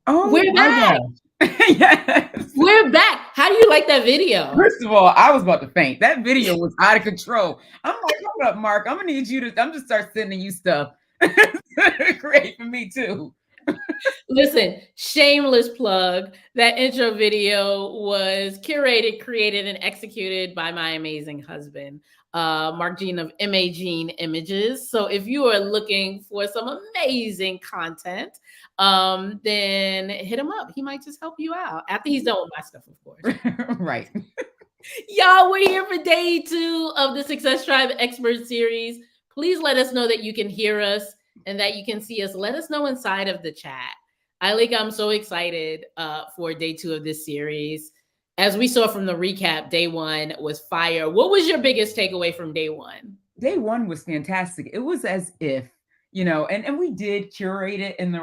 Oh We're my back. gosh. Yes. We're back. How do you like that video? First of all, I was about to faint. That video was out of control. I'm like, hold up, Mark. I'm gonna need you to. I'm just start sending you stuff. Great for me too. Listen, shameless plug. That intro video was curated, created, and executed by my amazing husband, Mark Jean of MA Jean Images. So if you are looking for some amazing content, then hit him up. He might just help you out after he's done with my stuff, of course. Right. Y'all, we're here for day 2 of the Success Tribe Expert Series. Please let us know that you can hear us and that you can see us. Let us know inside of the chat. Ileka, I'm so excited for day 2 of this series. As we saw from the recap, day 1 was fire. What was your biggest takeaway from day 1? Day 1 was fantastic. It was as if, and we did curate it in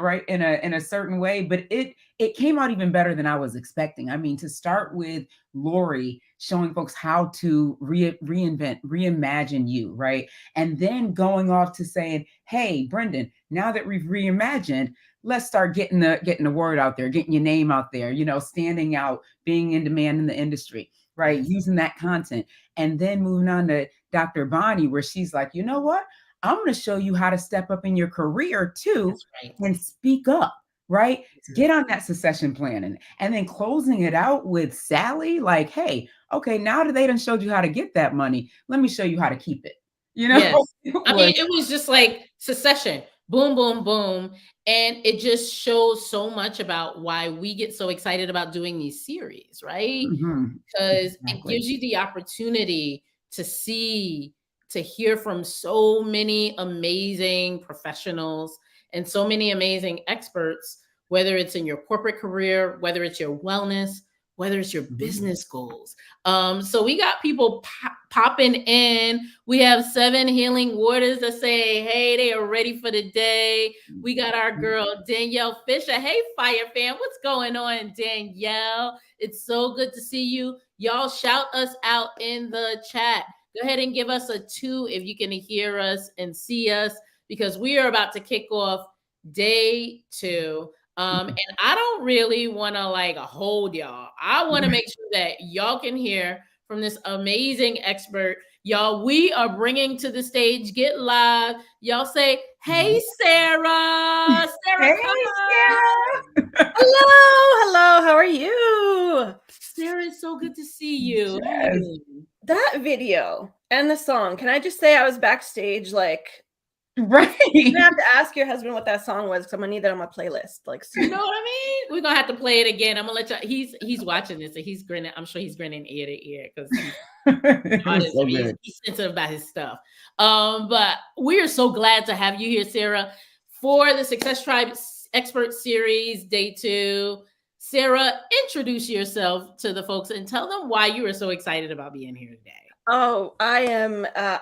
a certain way, but it came out even better than I was expecting. I mean, to start with Lori showing folks how to reinvent, reimagine you, right? And then going off to saying, hey, Brendan, now that we've reimagined, let's start getting the word out there, getting your name out there, standing out, being in demand in the industry, right? Using that content. And then moving on to Dr. Bonnie, where she's like, you know what? I'm going to show you how to step up in your career too, and speak up, right? Get on that succession planning. And then closing it out with Sally, like, hey, okay, now that they done showed you how to get that money, let me show you how to keep it. Yes. I mean, it was just like succession. Boom, boom, boom. And it just shows so much about why we get so excited about doing these series, right? Because it gives you the opportunity to see, to hear from so many amazing professionals and so many amazing experts, whether it's in your corporate career, whether it's your wellness, whether it's your business goals. So we got people popping in. We have 7 healing waters that say, hey, they are ready for the day. We got our girl, Danielle Fisher. Hey, Fire Fam, what's going on, Danielle? It's so good to see you. Y'all shout us out in the chat. Go ahead and give us a 2 if you can hear us and see us, because we are about to kick off day 2. And I don't really want to like hold y'all. I want to make sure that y'all can hear from this amazing expert. Y'all, we are bringing to the stage, get live. Y'all say, hey, Sarah. Sarah, hey, come Sarah. Hello. How are you? Sarah, it's so good to see you. Yes. That video and the song, can I just say I was backstage like, right. You're gonna have to ask your husband what that song was, because I'm gonna need that on my playlist. Like, you know what I mean? We're gonna have to play it again. I'm gonna let you. He's watching this, and he's grinning. I'm sure he's grinning ear to ear because he's sensitive about his stuff. But we are so glad to have you here, Sarah, for the Success Tribe Expert Series, day 2. Sarah, introduce yourself to the folks and tell them why you are so excited about being here today. Oh, I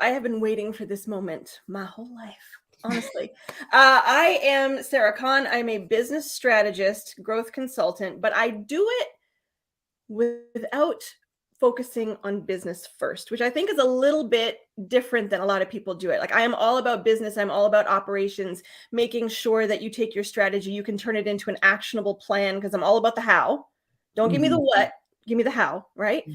have been waiting for this moment my whole life, honestly. I am Sarah Khan. I'm a business strategist, growth consultant, but I do it without focusing on business first, which I think is a little bit different than a lot of people do it. Like, I am all about business. I'm all about operations, making sure that you take your strategy, you can turn it into an actionable plan, because I'm all about the how. Don't give me the what, give me the how, right?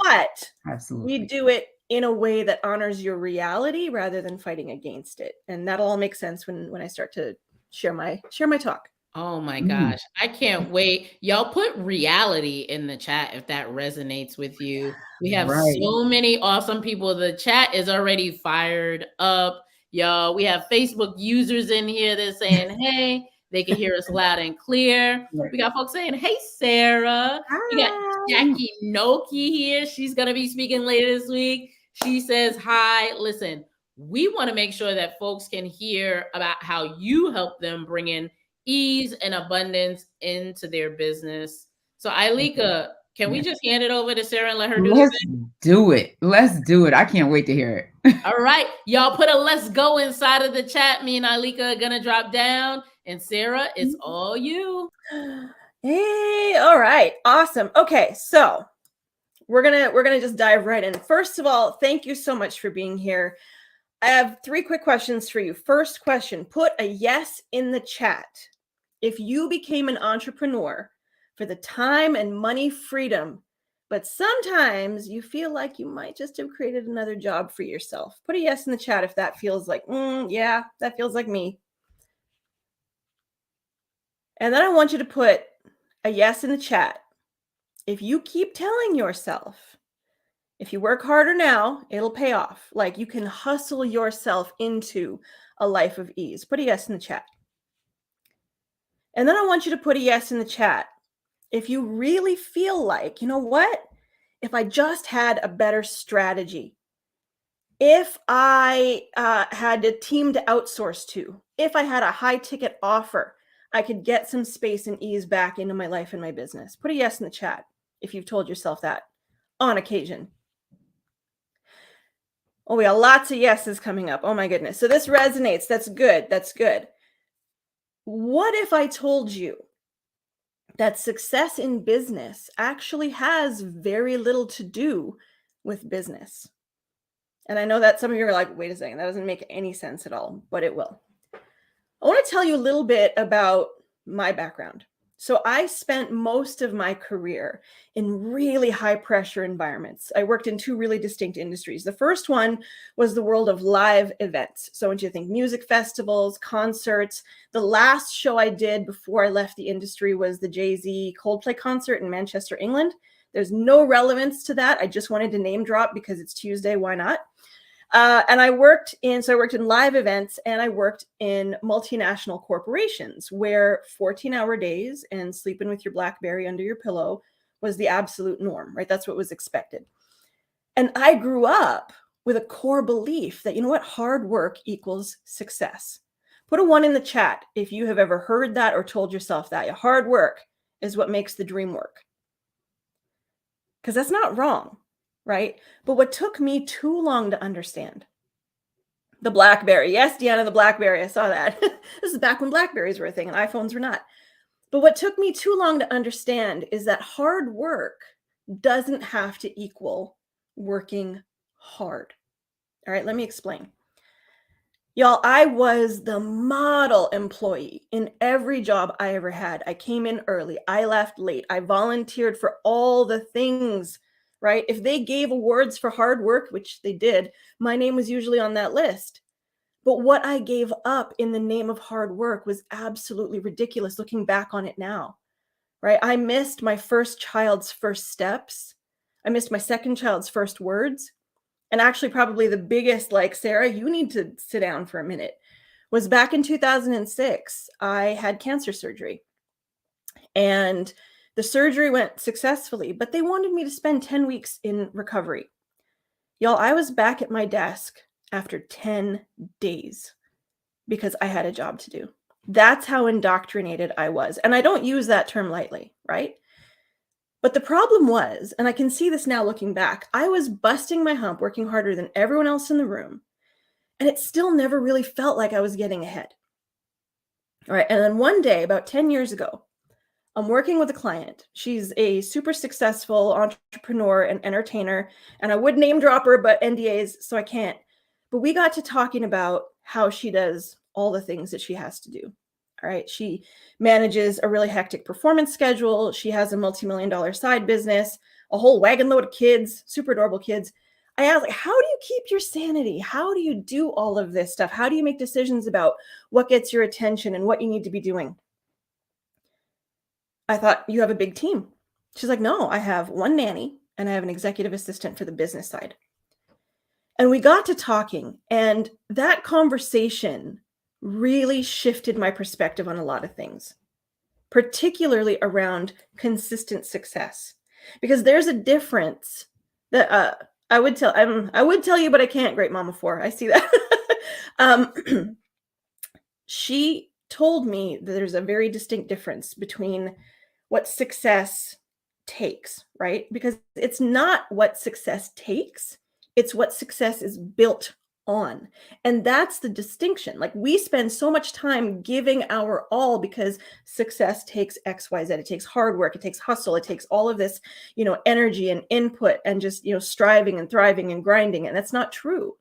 But we do it in a way that honors your reality rather than fighting against it. And that'll all make sense when I start to share my talk. Oh my gosh. I can't wait. Y'all put reality in the chat if that resonates with you. We have so many awesome people. The chat is already fired up. Y'all, we have Facebook users in here that are saying, hey, they can hear us loud and clear. We got folks saying, hey, Sarah. We got Jackie Noki here. She's going to be speaking later this week. She says, hi. Listen, we want to make sure that folks can hear about how you help them bring in ease and abundance into their business. So Ileka, can we just hand it over to Sarah and let her do Let's do it. Let's do it. I can't wait to hear it. All right. Y'all put a let's go inside of the chat. Me and Ileka are gonna drop down. And Sarah, it's all you. Hey, all right. Awesome. Okay, so we're gonna just dive right in. First of all, thank you so much for being here. I have 3 quick questions for you. First question, put a yes in the chat if you became an entrepreneur for the time and money freedom, but sometimes you feel like you might just have created another job for yourself. Put a yes in the chat if that feels like, yeah, that feels like me. And then I want you to put a yes in the chat if you keep telling yourself, if you work harder now, it'll pay off. Like you can hustle yourself into a life of ease. Put a yes in the chat. And then I want you to put a yes in the chat if you really feel like, you know what? If I just had a better strategy, if I had a team to outsource to, if I had a high ticket offer, I could get some space and ease back into my life and my business. Put a yes in the chat if you've told yourself that on occasion. Oh, we got lots of yeses coming up. Oh my goodness. So this resonates. That's good. That's good. What if I told you that success in business actually has very little to do with business? And I know that some of you are like, wait a second, that doesn't make any sense at all, but it will. I want to tell you a little bit about my background. So I spent most of my career in really high pressure environments. I worked in two really distinct industries. The first one was the world of live events. So I want you to think music festivals, concerts. The last show I did before I left the industry was the Jay-Z Coldplay concert in Manchester, England. There's no relevance to that. I just wanted to name drop because it's Tuesday. Why not? And I worked in live events, and I worked in multinational corporations where 14-hour days and sleeping with your BlackBerry under your pillow was the absolute norm, right? That's what was expected. And I grew up with a core belief that, you know what, hard work equals success. Put a 1 in the chat if you have ever heard that or told yourself that. Hard work is what makes the dream work. Because that's not wrong. Right? But what took me too long to understand, the BlackBerry. Yes, Deanna, the BlackBerry. I saw that. This is back when BlackBerries were a thing and iPhones were not. But what took me too long to understand is that hard work doesn't have to equal working hard. All right, let me explain. Y'all, I was the model employee in every job I ever had. I came in early. I left late. I volunteered for all the things. Right? If they gave awards for hard work, which they did, my name was usually on that list. But what I gave up in the name of hard work was absolutely ridiculous looking back on it now, right? I missed my first child's first steps. I missed my second child's first words. And actually probably the biggest, like, Sarah, you need to sit down for a minute, was back in 2006, I had cancer surgery. And the surgery went successfully, but they wanted me to spend 10 weeks in recovery. Y'all, I was back at my desk after 10 days because I had a job to do. That's how indoctrinated I was. And I don't use that term lightly, right? But the problem was, and I can see this now looking back, I was busting my hump, working harder than everyone else in the room. And it still never really felt like I was getting ahead. All right. And then one day, about 10 years ago, I'm working with a client. She's a super successful entrepreneur and entertainer. And I would name drop her, but NDAs, so I can't. But we got to talking about how she does all the things that she has to do. All right. She manages a really hectic performance schedule. She has a multi-million-dollar side business, a whole wagon load of kids, super adorable kids. I asked, like, how do you keep your sanity? How do you do all of this stuff? How do you make decisions about what gets your attention and what you need to be doing? I thought, you have a big team. She's like, no, I have one nanny and I have an executive assistant for the business side. And we got to talking, and that conversation really shifted my perspective on a lot of things, particularly around consistent success. Because there's a difference that I would tell you, but I can't, great mama 4. I see that. She told me that there's a very distinct difference between what success takes, right? Because it's not what success takes, it's what success is built on. And that's the distinction. Like, we spend so much time giving our all because success takes X, Y, Z. It takes hard work, it takes hustle, it takes all of this, energy and input and just, striving and thriving and grinding. And that's not true.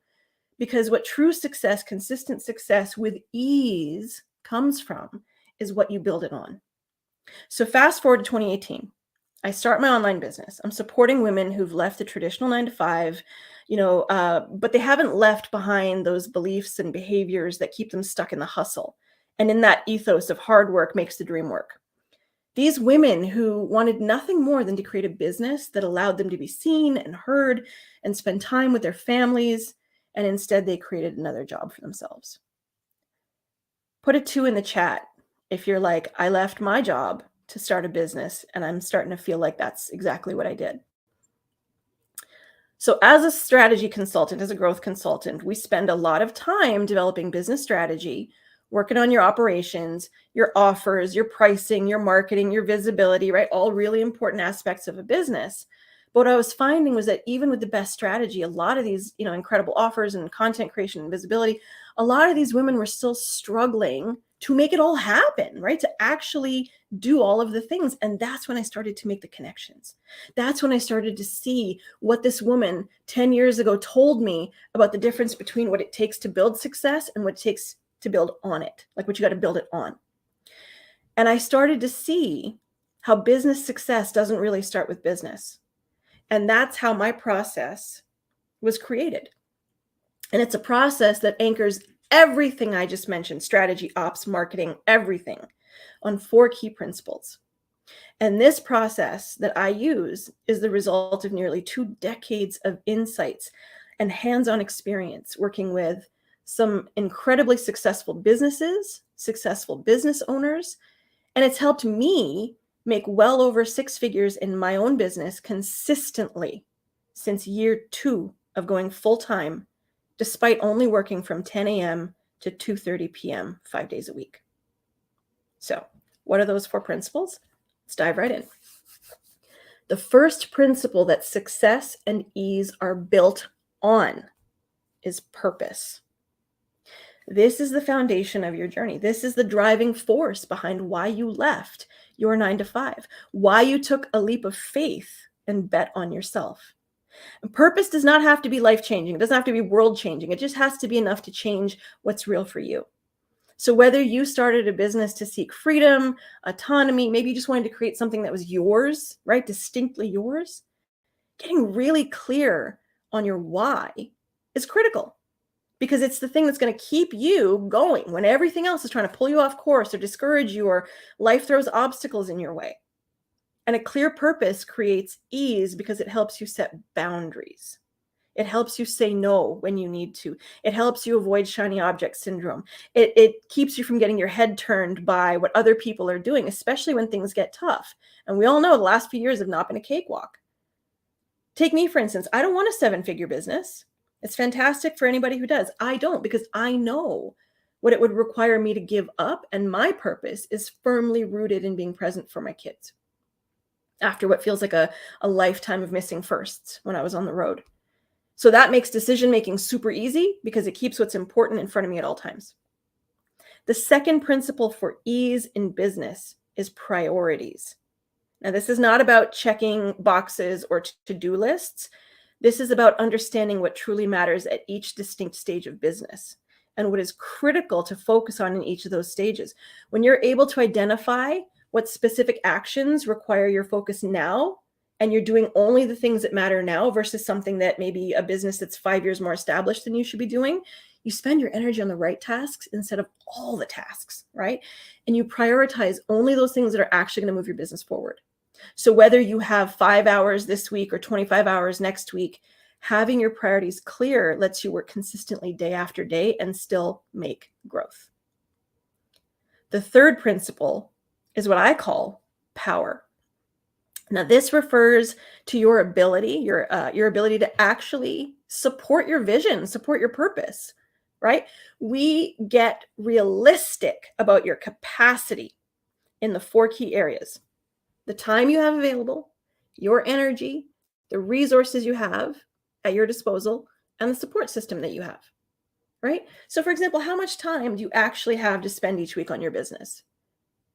Because what true success, consistent success with ease comes from is what you build it on. So fast forward to 2018. I start my online business. I'm supporting women who've left the traditional 9 to 5, but they haven't left behind those beliefs and behaviors that keep them stuck in the hustle. And in that ethos of hard work makes the dream work. These women who wanted nothing more than to create a business that allowed them to be seen and heard and spend time with their families, and instead they created another job for themselves. Put a 2 in the chat if you're like, I left my job to start a business and I'm starting to feel like that's exactly what I did. So as a strategy consultant, as a growth consultant, we spend a lot of time developing business strategy, working on your operations, your offers, your pricing, your marketing, your visibility, right? All really important aspects of a business. But what I was finding was that even with the best strategy, a lot of these, incredible offers and content creation and visibility, a lot of these women were still struggling to make it all happen, right? To actually do all of the things. And that's when I started to make the connections. That's when I started to see what this woman 10 years ago told me about the difference between what it takes to build success and what it takes to build on it, like what you got to build it on. And I started to see how business success doesn't really start with business. And that's how my process was created. And it's a process that anchors everything I just mentioned, strategy, ops, marketing, everything, on 4 key principles. And this process that I use is the result of nearly 2 decades of insights and hands-on experience working with some incredibly successful businesses, successful business owners, and it's helped me make well over 6 figures in my own business consistently since year 2 of going full-time, despite only working from 10 a.m. to 2:30 p.m. 5 days a week. So, what are those 4 principles? Let's dive right in. The first principle that success and ease are built on is purpose. This is the foundation of your journey. This is the driving force behind why you left your 9 to 5, why you took a leap of faith and bet on yourself. And purpose does not have to be life-changing. It doesn't have to be world-changing. It just has to be enough to change what's real for you. So whether you started a business to seek freedom, autonomy, maybe you just wanted to create something that was yours, right? Distinctly yours, getting really clear on your why is critical, because it's the thing that's going to keep you going when everything else is trying to pull you off course or discourage you, or life throws obstacles in your way. And a clear purpose creates ease because it helps you set boundaries. It helps you say no when you need to. It helps you avoid shiny object syndrome. It keeps you from getting your head turned by what other people are doing, especially when things get tough. And we all know the last few years have not been a cakewalk. Take me, for instance. I don't want a 7-figure business. It's fantastic for anybody who does. I don't, because I know what it would require me to give up. And my purpose is firmly rooted in being present for my kids after what feels like a lifetime of missing firsts when I was on the road. So that makes decision-making super easy because it keeps what's important in front of me at all times. The second principle for ease in business is priorities. Now, this is not about checking boxes or to-do lists. This is about understanding what truly matters at each distinct stage of business and what is critical to focus on in each of those stages. When you're able to identify what specific actions require your focus now, and you're doing only the things that matter now versus something that maybe a business that's 5 years more established than you should be doing, you spend your energy on the right tasks instead of all the tasks, right? And you prioritize only those things that are actually going to move your business forward. So whether you have 5 hours this week or 25 hours next week, having your priorities clear lets you work consistently day after day and still make growth. The third principle is what I call power. Now, this refers to your ability, your ability to actually support your vision, support your purpose, right? We get realistic about your capacity in the 4 key areas: the time you have available, your energy, the resources you have at your disposal, and the support system that you have, right? So, for example, how much time do you actually have to spend each week on your business?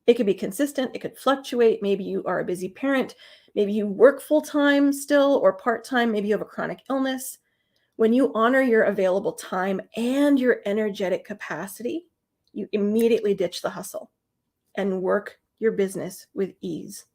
It could be consistent. It could fluctuate. Maybe you are a busy parent. Maybe you work full-time still or part-time. Maybe you have a chronic illness. When you honor your available time and your energetic capacity, you immediately ditch the hustle. and work your business with ease.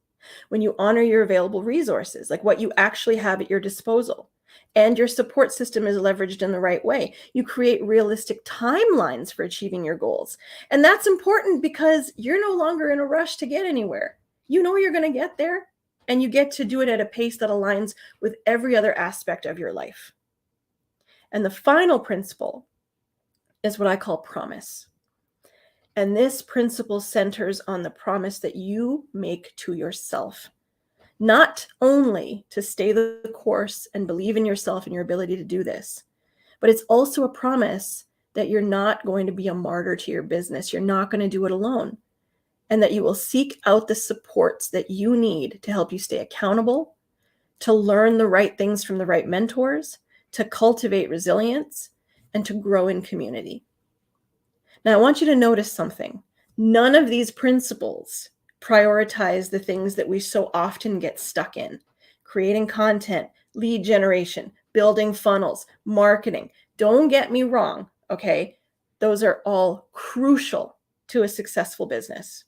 When you honor your available resources, like what you actually have at your disposal, and your support system is leveraged in the right way, you create realistic timelines for achieving your goals. And that's important because you're no longer in a rush to get anywhere. You know you're going to get there, and you get to do it at a pace that aligns with every other aspect of your life. And the final principle is what I call promise. And this principle centers on the promise that you make to yourself, not only to stay the course and believe in yourself and your ability to do this, but it's also a promise that you're not going to be a martyr to your business. You're not going to do it alone, and that you will seek out the supports that you need to help you stay accountable, to learn the right things from the right mentors, to cultivate resilience, and to grow in community. Now, I want you to notice something. None of these principles prioritize the things that we so often get stuck in: creating content, lead generation, building funnels, marketing. Don't get me wrong, okay? Those are all crucial to a successful business.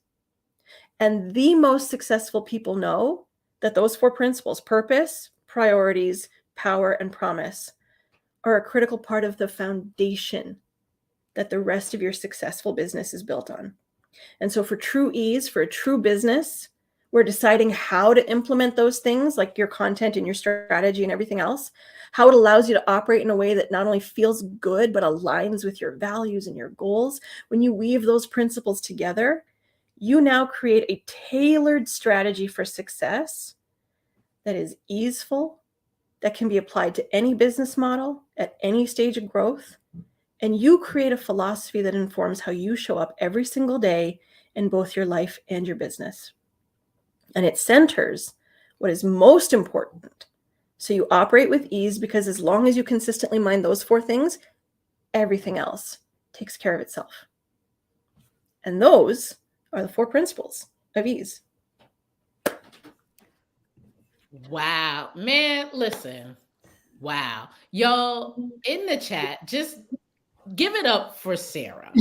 And the most successful people know that those 4 principles, purpose, priorities, power, and promise, are a critical part of the foundation that the rest of your successful business is built on. And so for true ease, for a true business, we're deciding how to implement those things, like your content and your strategy and everything else, how it allows you to operate in a way that not only feels good, but aligns with your values and your goals. When you weave those principles together, you now create a tailored strategy for success that is easeful, that can be applied to any business model at any stage of growth. And you create a philosophy that informs how you show up every single day in both your life and your business. And it centers what is most important. So you operate with ease, because as long as you consistently mind those 4 things, everything else takes care of itself. And those are the 4 principles of ease. Wow, man, listen. Wow. Y'all in the chat, just give it up for Sarah.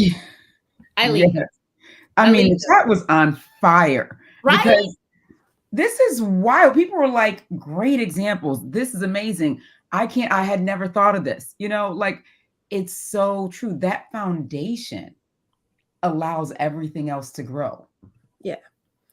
Ileka. Yes. I mean, the chat was on fire. Right? Because this is wild. People were like, great examples. This is amazing. I had never thought of this. Like, it's so true. That foundation allows everything else to grow. Yeah.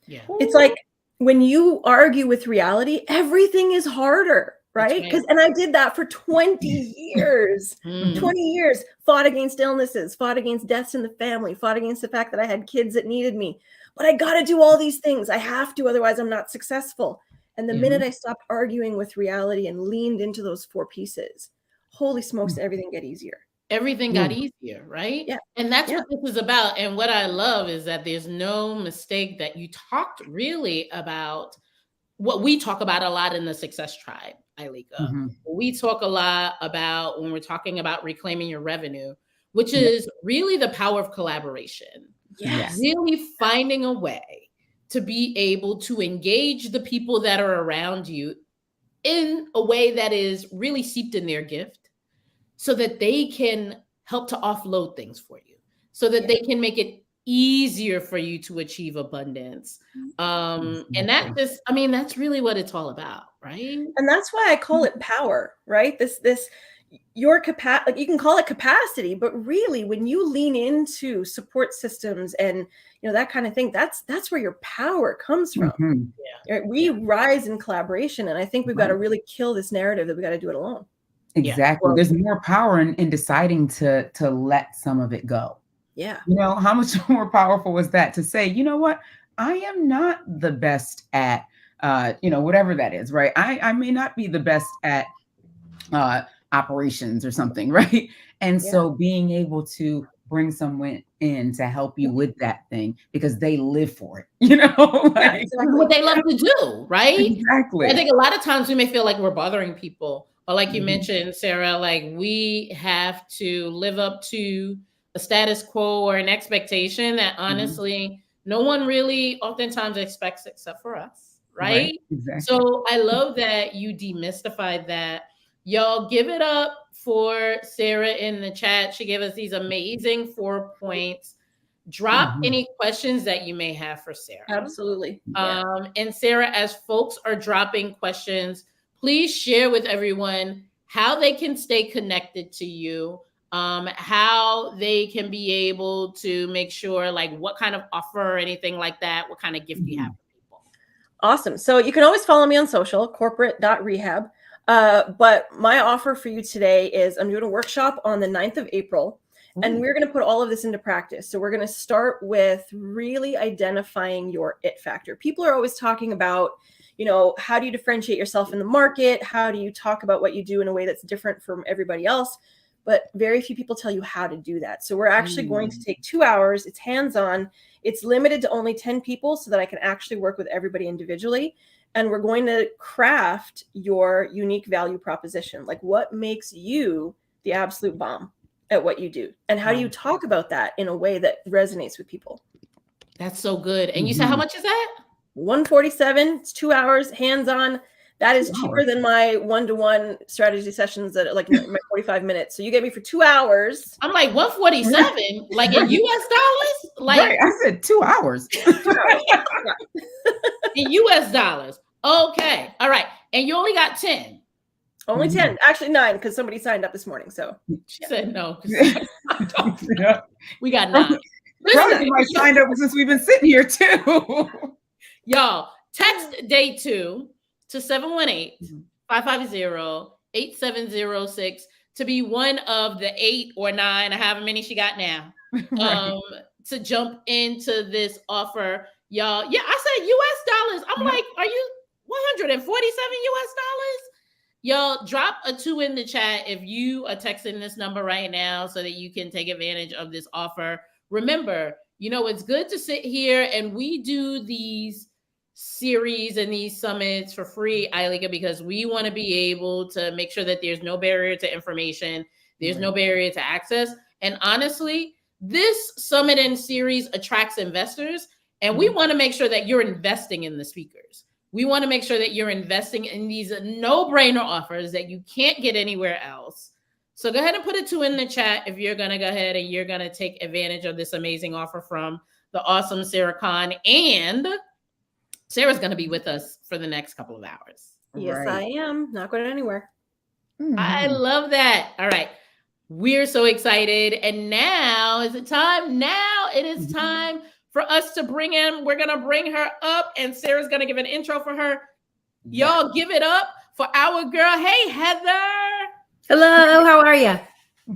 Yeah. It's like when you argue with reality, everything is harder, right? Right. And I did that for 20 years. 20 years, fought against illnesses, fought against deaths in the family, fought against the fact that I had kids that needed me. But I got to do all these things. I have to, otherwise I'm not successful. And the minute I stopped arguing with reality and leaned into those 4 pieces, holy smokes, everything got easier. Everything got easier, right? Yeah. And that's what this is about. And what I love is that there's no mistake that you talked really about what we talk about a lot in the Success Tribe, Ileka. We talk a lot about when we're talking about reclaiming your revenue, which is really the power of collaboration. Yes. Really finding a way to be able to engage the people that are around you in a way that is really steeped in their gift, so that they can help to offload things for you, so that they can make it easier for you to achieve abundance. And that's really what it's all about, right? And that's why I call it power, right? Your capacity, like, you can call it capacity, but really when you lean into support systems and that kind of thing, that's where your power comes from. Right? We rise in collaboration, and I think we've got to really kill this narrative that we got to do it alone. Exactly. There's more power in deciding to let some of it go. Yeah. How much more powerful was that to say, you know what, I am not the best at, whatever that is, right? I may not be the best at operations or something, right? And so being able to bring someone in to help you with that thing because they live for it, Exactly. What they love to do, right? Exactly. I think a lot of times we may feel like we're bothering people, but like you mentioned, Sarah, like we have to live up to a status quo or an expectation that honestly no one really oftentimes expects except for us, right? Exactly. So I love that you demystified that. Y'all give it up for Sarah in the chat. She gave us these amazing 4 points drop any questions that you may have for Sarah. Absolutely. Yeah. And Sarah, as folks are dropping questions, please share with everyone how they can stay connected to you, how they can be able to make sure, like, what kind of offer or anything like that, what kind of gift you have for people. Awesome. So you can always follow me on social, corporate.rehab. But my offer for you today is I'm doing a workshop on the 9th of April. And we're going to put all of this into practice. So we're going to start with really identifying your it factor. People are always talking about, how do you differentiate yourself in the market? How do you talk about what you do in a way that's different from everybody else? But very few people tell you how to do that. So we're actually going to take 2 hours. It's hands-on. It's limited to only 10 people so that I can actually work with everybody individually. And we're going to craft your unique value proposition. Like, what makes you the absolute bomb at what you do? And how do you talk about that in a way that resonates with people? That's so good. And you said, how much is that? $147. It's 2 hours, hands-on. That is cheaper than my one-to-one strategy sessions at like my 45 minutes. So you get me for 2 hours. I'm like, 147, like in US dollars? Like, right. I said 2 hours. In US dollars. Okay. All right. And you only got 10. Only 10, actually 9, because somebody signed up this morning. So she said no. We got 9. Probably might signed up since we've been sitting here too. Y'all, text day 2 to 718-550-8706 to be one of the 8 or 9, or however many she got now, to jump into this offer. Y'all, yeah, I said US dollars. I'm like, are you 147 US dollars? Y'all, drop a 2 in the chat if you are texting this number right now so that you can take advantage of this offer. Remember, it's good to sit here and we do these series and these summits for free, Ileka, because we want to be able to make sure that there's no barrier to information. There's no barrier to access. And honestly, this summit and series attracts investors. And we want to make sure that you're investing in the speakers. We want to make sure that you're investing in these no-brainer offers that you can't get anywhere else. So go ahead and put a 2 in the chat if you're going to go ahead and you're going to take advantage of this amazing offer from the awesome Sarah Khan. And Sarah's going to be with us for the next couple of hours. Yes, I am. Not going anywhere. I love that. All right. We're so excited. And now is it time? Now it is time for us to bring in. We're going to bring her up and Sarah's going to give an intro for her. Y'all give it up for our girl. Hey, Heather. Hello. How are you?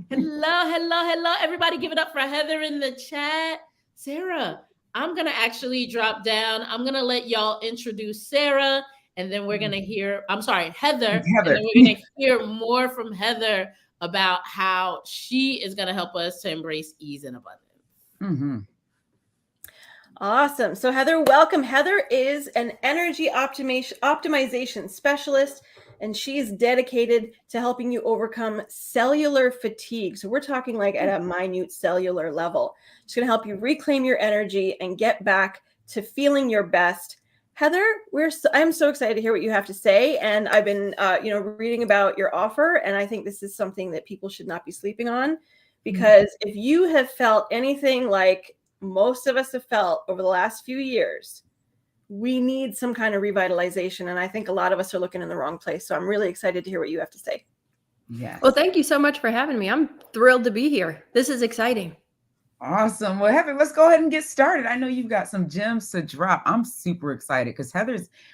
Hello. Everybody give it up for Heather in the chat. Sarah, I'm going to actually drop down. I'm going to let y'all introduce Sarah, and then we're going to hear, Heather. And then we're going to hear more from Heather about how she is going to help us to embrace ease and abundance. Awesome. So Heather, welcome. Heather is an energy optimization specialist, and she is dedicated to helping you overcome cellular fatigue. So we're talking like at a minute cellular level. She's going to help you reclaim your energy and get back to feeling your best. Heather, I'm so excited to hear what you have to say. And I've been, reading about your offer. And I think this is something that people should not be sleeping on, because if you have felt anything like most of us have felt over the last few years, we need some kind of revitalization. And I think a lot of us are looking in the wrong place. So I'm really excited to hear what you have to say. Yeah. Well, thank you so much for having me. I'm thrilled to be here. This is exciting. Awesome. Well, Heather, let's go ahead and get started. I know you've got some gems to drop. I'm super excited because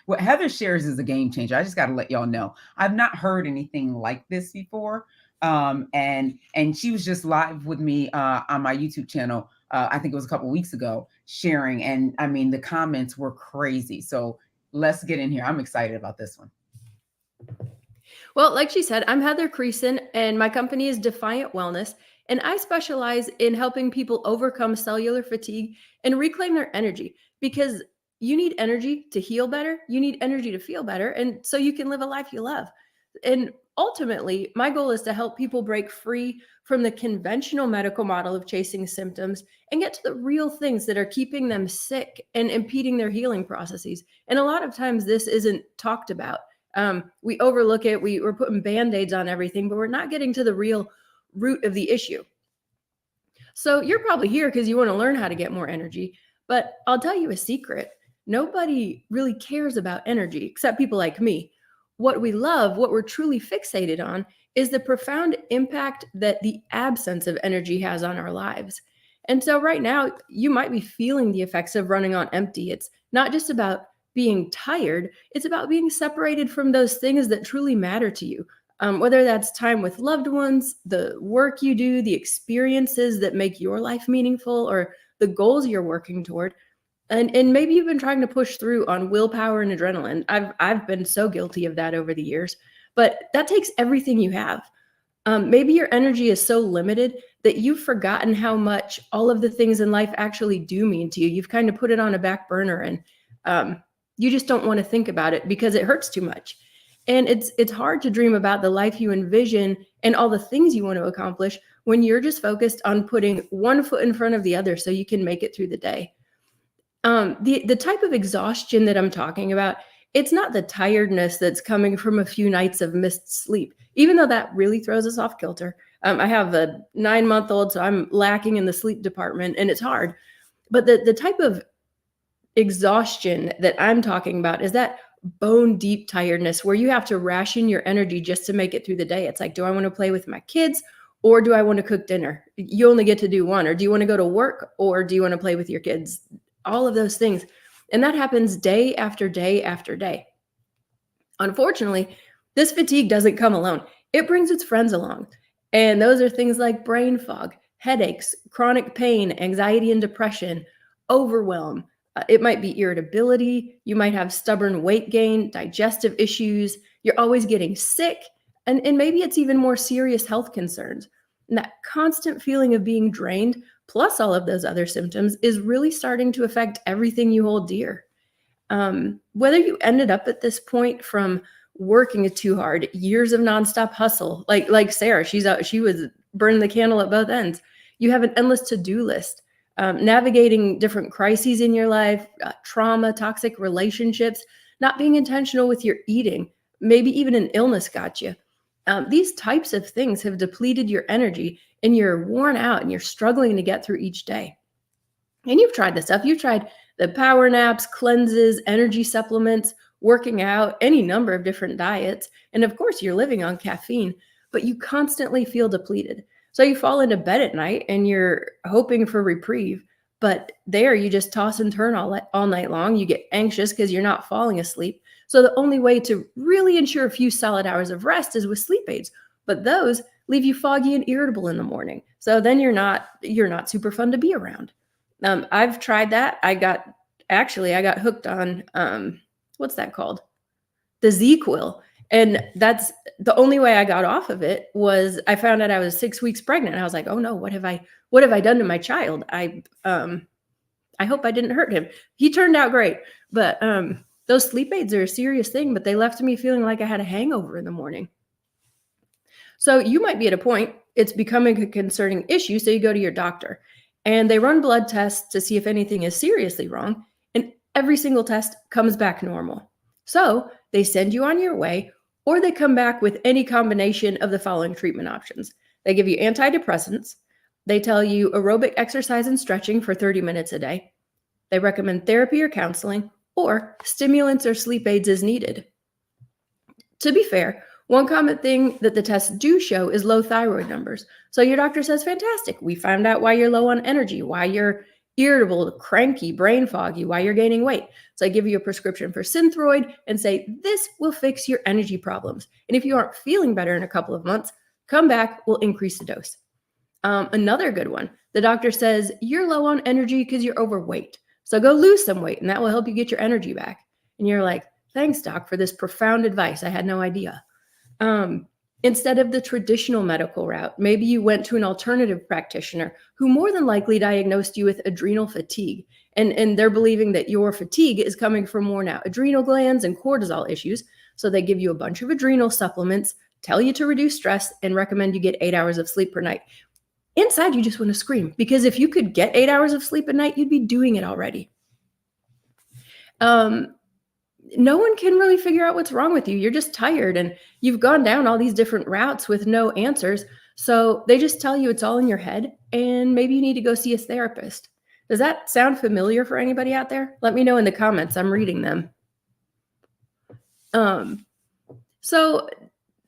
what Heather shares is a game changer. I just got to let y'all know. I've not heard anything like this before. And she was just live with me on my YouTube channel. I think it was a couple of weeks ago, sharing. And I mean, the comments were crazy. So let's get in here. I'm excited about this one. Well, like she said, I'm Heather Creason, and my company is Defiant Wellness. And I specialize in helping people overcome cellular fatigue and reclaim their energy, because you need energy to heal better. You need energy to feel better. And so you can live a life you love. And ultimately, my goal is to help people break free from the conventional medical model of chasing symptoms and get to the real things that are keeping them sick and impeding their healing processes. And a lot of times this isn't talked about. We overlook it. We're putting Band-Aids on everything, but we're not getting to the real root of the issue. So you're probably here because you want to learn how to get more energy. But I'll tell you a secret. Nobody really cares about energy except people like me. What we love, what we're truly fixated on, is the profound impact that the absence of energy has on our lives. And so right now, you might be feeling the effects of running on empty. It's not just about being tired, it's about being separated from those things that truly matter to you. Whether that's time with loved ones, the work you do, the experiences that make your life meaningful, or the goals you're working toward. And maybe you've been trying to push through on willpower and adrenaline. I've been so guilty of that over the years, but that takes everything you have. Maybe your energy is so limited that you've forgotten how much all of the things in life actually do mean to you. You've kind of put it on a back burner, and you just don't want to think about it because it hurts too much. And it's hard to dream about the life you envision and all the things you want to accomplish when you're just focused on putting one foot in front of the other so you can make it through the day. The type of exhaustion that I'm talking about, it's not the tiredness that's coming from a few nights of missed sleep, even though that really throws us off kilter. I have a 9-month-old, so I'm lacking in the sleep department, and it's hard. But the type of exhaustion that I'm talking about is that bone deep tiredness where you have to ration your energy just to make it through the day. It's like, do I want to play with my kids, or do I want to cook dinner? You only get to do one. Or do you want to go to work, or do you want to play with your kids? All of those things. And that happens day after day after day. Unfortunately, this fatigue doesn't come alone. It brings its friends along. And those are things like brain fog, headaches, chronic pain, anxiety and depression, overwhelm. It might be irritability. You might have stubborn weight gain, digestive issues. You're always getting sick. And maybe it's even more serious health concerns. And that constant feeling of being drained, plus all of those other symptoms, is really starting to affect everything you hold dear. Whether you ended up at this point from working too hard, years of nonstop hustle, like Sarah, she was burning the candle at both ends. You have an endless to-do list, navigating different crises in your life, trauma, toxic relationships, not being intentional with your eating, maybe even an illness got you. These types of things have depleted your energy, and you're worn out and you're struggling to get through each day. And you've tried this stuff. You've tried the power naps, cleanses, energy supplements, working out, any number of different diets. And of course, you're living on caffeine, but you constantly feel depleted. So you fall into bed at night and you're hoping for reprieve, but there you just toss and turn all night long. You get anxious because you're not falling asleep. So the only way to really ensure a few solid hours of rest is with sleep aids, but those leave you foggy and irritable in the morning. So then you're not super fun to be around. I've tried that. I got hooked on, what's that called? The ZQuil. And that's the only way I got off of it. Was I found out I was 6 weeks pregnant. I was like, oh no, what have I done to my child? I hope I didn't hurt him. He turned out great. But those sleep aids are a serious thing, but they left me feeling like I had a hangover in the morning. So you might be at a point, it's becoming a concerning issue. So you go to your doctor and they run blood tests to see if anything is seriously wrong. And every single test comes back normal. So they send you on your way, or they come back with any combination of the following treatment options. They give you antidepressants. They tell you aerobic exercise and stretching for 30 minutes a day. They recommend therapy or counseling, or stimulants or sleep aids as needed. To be fair, one common thing that the tests do show is low thyroid numbers. So your doctor says, fantastic, we found out why you're low on energy, why you're irritable, cranky, brain foggy, why you're gaining weight. So I give you a prescription for Synthroid and say, this will fix your energy problems. And if you aren't feeling better in a couple of months, come back, we'll increase the dose. Another good one, the doctor says, you're low on energy because you're overweight. So go lose some weight and that will help you get your energy back. And you're like, thanks, doc, for this profound advice. I had no idea. Instead of the traditional medical route, maybe you went to an alternative practitioner who more than likely diagnosed you with adrenal fatigue. And they're believing that your fatigue is coming from more now adrenal glands and cortisol issues. So they give you a bunch of adrenal supplements, tell you to reduce stress, and recommend you get 8 hours of sleep per night. Inside, you just want to scream, because if you could get 8 hours of sleep a night, you'd be doing it already. No one can really figure out what's wrong with you. You're just tired and you've gone down all these different routes with no answers. So they just tell you it's all in your head and maybe you need to go see a therapist. Does that sound familiar for anybody out there? Let me know in the comments. I'm reading them. So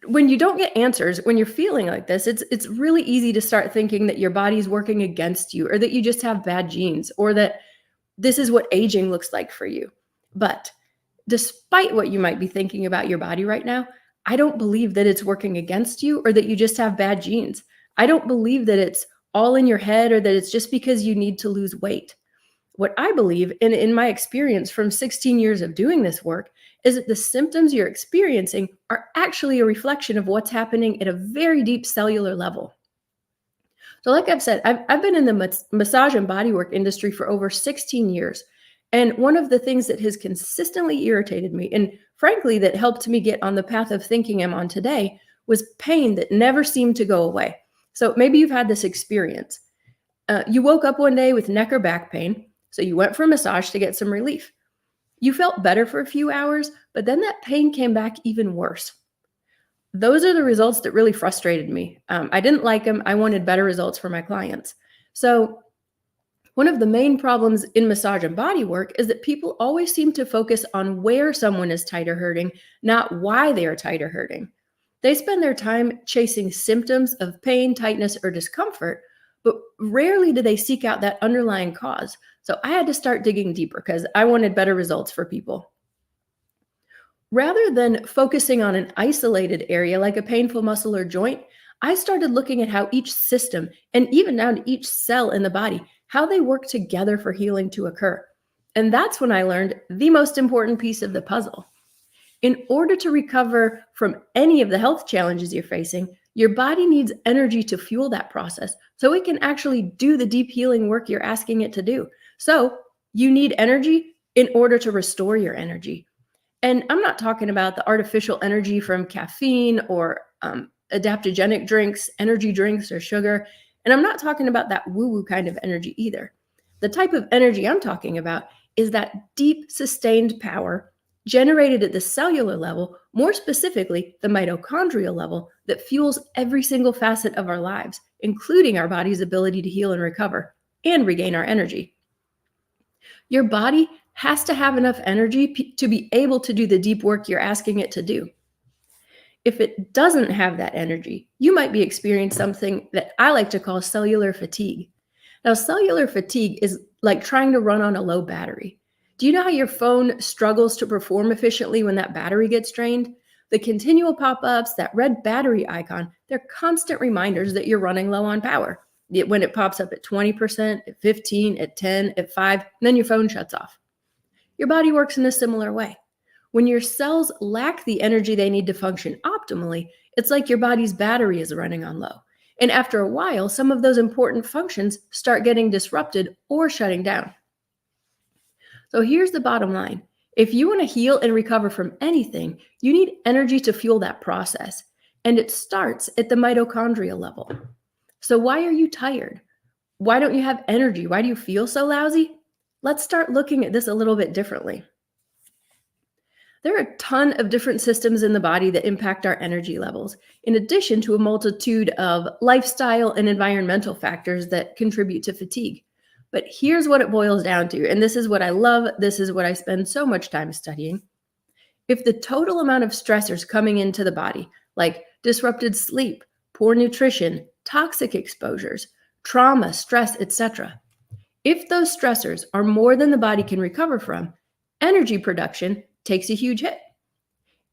when you don't get answers, when you're feeling like this, it's really easy to start thinking that your body's working against you, or that you just have bad genes, or that this is what aging looks like for you. But despite what you might be thinking about your body right now, I don't believe that it's working against you or that you just have bad genes. I don't believe that it's all in your head or that it's just because you need to lose weight. What I believe, and in my experience from 16 years of doing this work, is that the symptoms you're experiencing are actually a reflection of what's happening at a very deep cellular level. So like I've said, I've been in the massage and bodywork industry for over 16 years. And one of the things that has consistently irritated me, and frankly, that helped me get on the path of thinking I'm on today, was pain that never seemed to go away. So maybe you've had this experience. You woke up one day with neck or back pain, so you went for a massage to get some relief. You felt better for a few hours, but then that pain came back even worse. Those are the results that really frustrated me. I didn't like them. I wanted better results for my clients. So one of the main problems in massage and body work is that people always seem to focus on where someone is tight or hurting, not why they are tight or hurting. They spend their time chasing symptoms of pain, tightness, or discomfort, but rarely do they seek out that underlying cause. So I had to start digging deeper because I wanted better results for people. Rather than focusing on an isolated area like a painful muscle or joint, I started looking at how each system, and even down to each cell in the body, how they work together for healing to occur. And that's when I learned the most important piece of the puzzle. In order to recover from any of the health challenges you're facing, your body needs energy to fuel that process so it can actually do the deep healing work you're asking it to do. So you need energy in order to restore your energy. And I'm not talking about the artificial energy from caffeine or adaptogenic drinks, energy drinks, or sugar. And I'm not talking about that woo-woo kind of energy either. The type of energy I'm talking about is that deep, sustained power generated at the cellular level, more specifically, the mitochondrial level, that fuels every single facet of our lives, including our body's ability to heal and recover and regain our energy. Your body has to have enough energy to be able to do the deep work you're asking it to do. If it doesn't have that energy, you might be experiencing something that I like to call cellular fatigue. Now, cellular fatigue is like trying to run on a low battery. Do you know how your phone struggles to perform efficiently when that battery gets drained? The continual pop-ups, that red battery icon, they're constant reminders that you're running low on power. When it pops up at 20%, at 15%, at 10%, at 5%, then your phone shuts off. Your body works in a similar way. When your cells lack the energy they need to function optimally, it's like your body's battery is running on low. And after a while, some of those important functions start getting disrupted or shutting down. So here's the bottom line. If you want to heal and recover from anything, you need energy to fuel that process. And it starts at the mitochondrial level. So why are you tired? Why don't you have energy? Why do you feel so lousy? Let's start looking at this a little bit differently. There are a ton of different systems in the body that impact our energy levels, in addition to a multitude of lifestyle and environmental factors that contribute to fatigue. But here's what it boils down to, and this is what I love, this is what I spend so much time studying. If the total amount of stressors coming into the body, like disrupted sleep, poor nutrition, toxic exposures, trauma, stress, etc., if those stressors are more than the body can recover from, energy production takes a huge hit.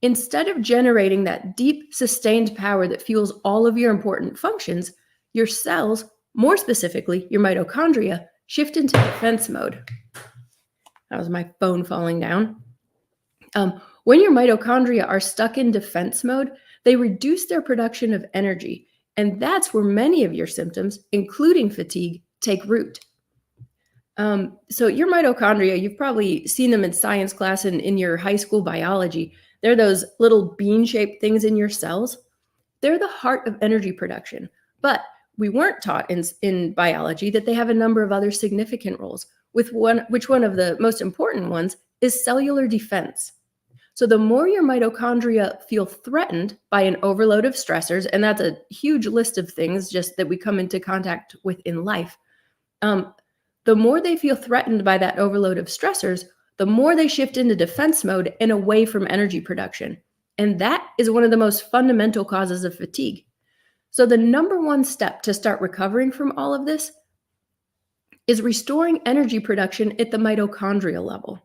Instead of generating that deep, sustained power that fuels all of your important functions, your cells, more specifically your mitochondria, shift into defense mode. That was my phone falling down. When your mitochondria are stuck in defense mode, they reduce their production of energy, and that's where many of your symptoms, including fatigue, take root. So your mitochondria, you've probably seen them in science class and in your high school biology. They're those little bean-shaped things in your cells. They're the heart of energy production. But we weren't taught in biology that they have a number of other significant roles, which one of the most important ones is cellular defense. So the more your mitochondria feel threatened by an overload of stressors, and that's a huge list of things just that we come into contact with in life, the more they feel threatened by that overload of stressors, the more they shift into defense mode and away from energy production. And that is one of the most fundamental causes of fatigue. So the number one step to start recovering from all of this is restoring energy production at the mitochondrial level.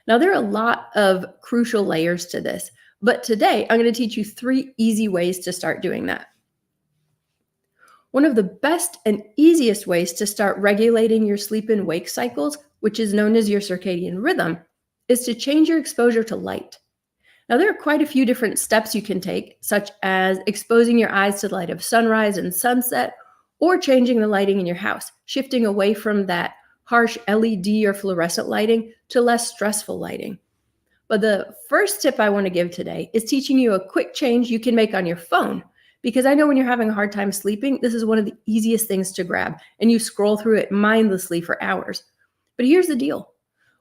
Now, there are a lot of crucial layers to this, but today I'm going to teach you 3 easy ways to start doing that. One of the best and easiest ways to start regulating your sleep and wake cycles, which is known as your circadian rhythm, is to change your exposure to light. Now, there are quite a few different steps you can take, such as exposing your eyes to the light of sunrise and sunset, or changing the lighting in your house, shifting away from that harsh LED or fluorescent lighting to less stressful lighting. But the first tip I want to give today is teaching you a quick change you can make on your phone, because I know when you're having a hard time sleeping, this is one of the easiest things to grab, and you scroll through it mindlessly for hours. But here's the deal.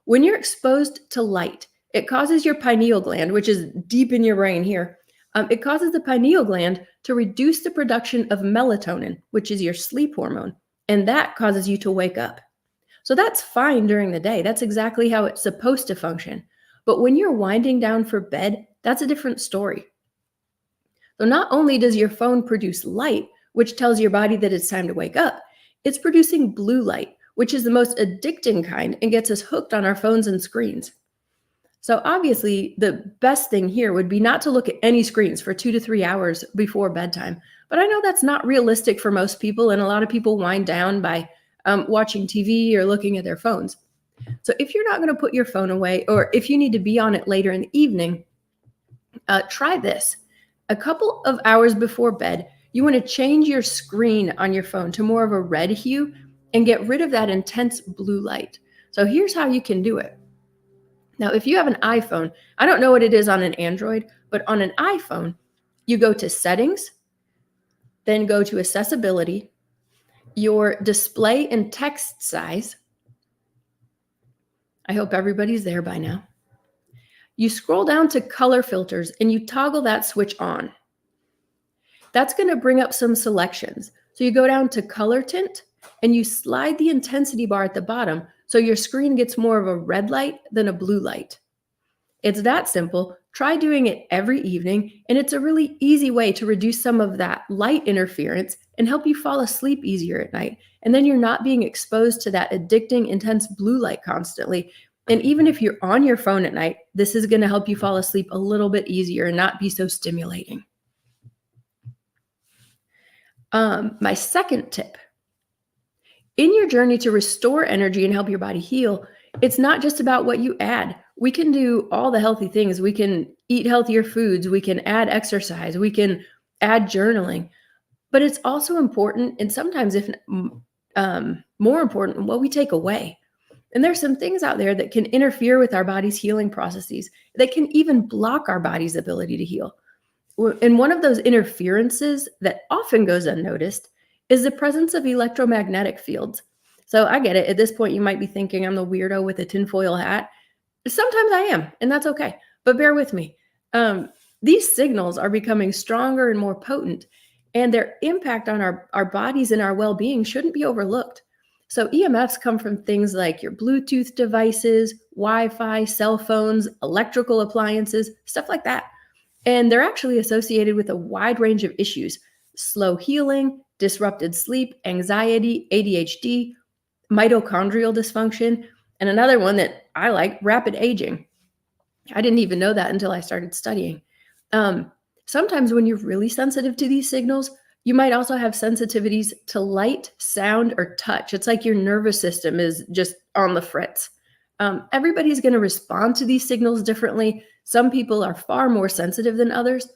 When you're exposed to light, it causes your pineal gland, which is deep in your brain here, it causes the pineal gland to reduce the production of melatonin, which is your sleep hormone, and that causes you to wake up. So that's fine during the day. That's exactly how it's supposed to function. But when you're winding down for bed, that's a different story. So not only does your phone produce light, which tells your body that it's time to wake up, it's producing blue light, which is the most addicting kind and gets us hooked on our phones and screens. So obviously, the best thing here would be not to look at any screens for 2 to 3 hours before bedtime. But I know that's not realistic for most people, and a lot of people wind down by watching TV or looking at their phones. So if you're not going to put your phone away, or if you need to be on it later in the evening, try this. A couple of hours before bed, you want to change your screen on your phone to more of a red hue and get rid of that intense blue light. So here's how you can do it. Now, if you have an iPhone, I don't know what it is on an Android, but on an iPhone, you go to Settings, then go to Accessibility, your display and text size. I hope everybody's there by now. You scroll down to color filters and you toggle that switch on. That's going to bring up some selections. So you go down to color tint and you slide the intensity bar at the bottom so your screen gets more of a red light than a blue light. It's that simple. Try doing it every evening, and it's a really easy way to reduce some of that light interference and help you fall asleep easier at night. And then you're not being exposed to that addicting, intense blue light constantly. And even if you're on your phone at night, this is going to help you fall asleep a little bit easier and not be so stimulating. My second tip. In your journey to restore energy and help your body heal, it's not just about what you add. We can do all the healthy things. We can eat healthier foods. We can add exercise. We can add journaling. But it's also important, and sometimes if more important, what we take away. And there's some things out there that can interfere with our body's healing processes, that can even block our body's ability to heal. And one of those interferences that often goes unnoticed is the presence of electromagnetic fields. So I get it. At this point, you might be thinking I'm the weirdo with a tinfoil hat. Sometimes I am, and that's okay. But bear with me. These signals are becoming stronger and more potent, and their impact on our bodies and our well-being shouldn't be overlooked. So EMFs come from things like your Bluetooth devices, Wi-Fi, cell phones, electrical appliances, stuff like that. And they're actually associated with a wide range of issues: slow healing, disrupted sleep, anxiety, ADHD, mitochondrial dysfunction, and another one that I like, rapid aging. I didn't even know that until I started studying. Sometimes when you're really sensitive to these signals, you might also have sensitivities to light, sound, or touch. It's like your nervous system is just on the fritz. Everybody's going to respond to these signals differently. Some people are far more sensitive than others.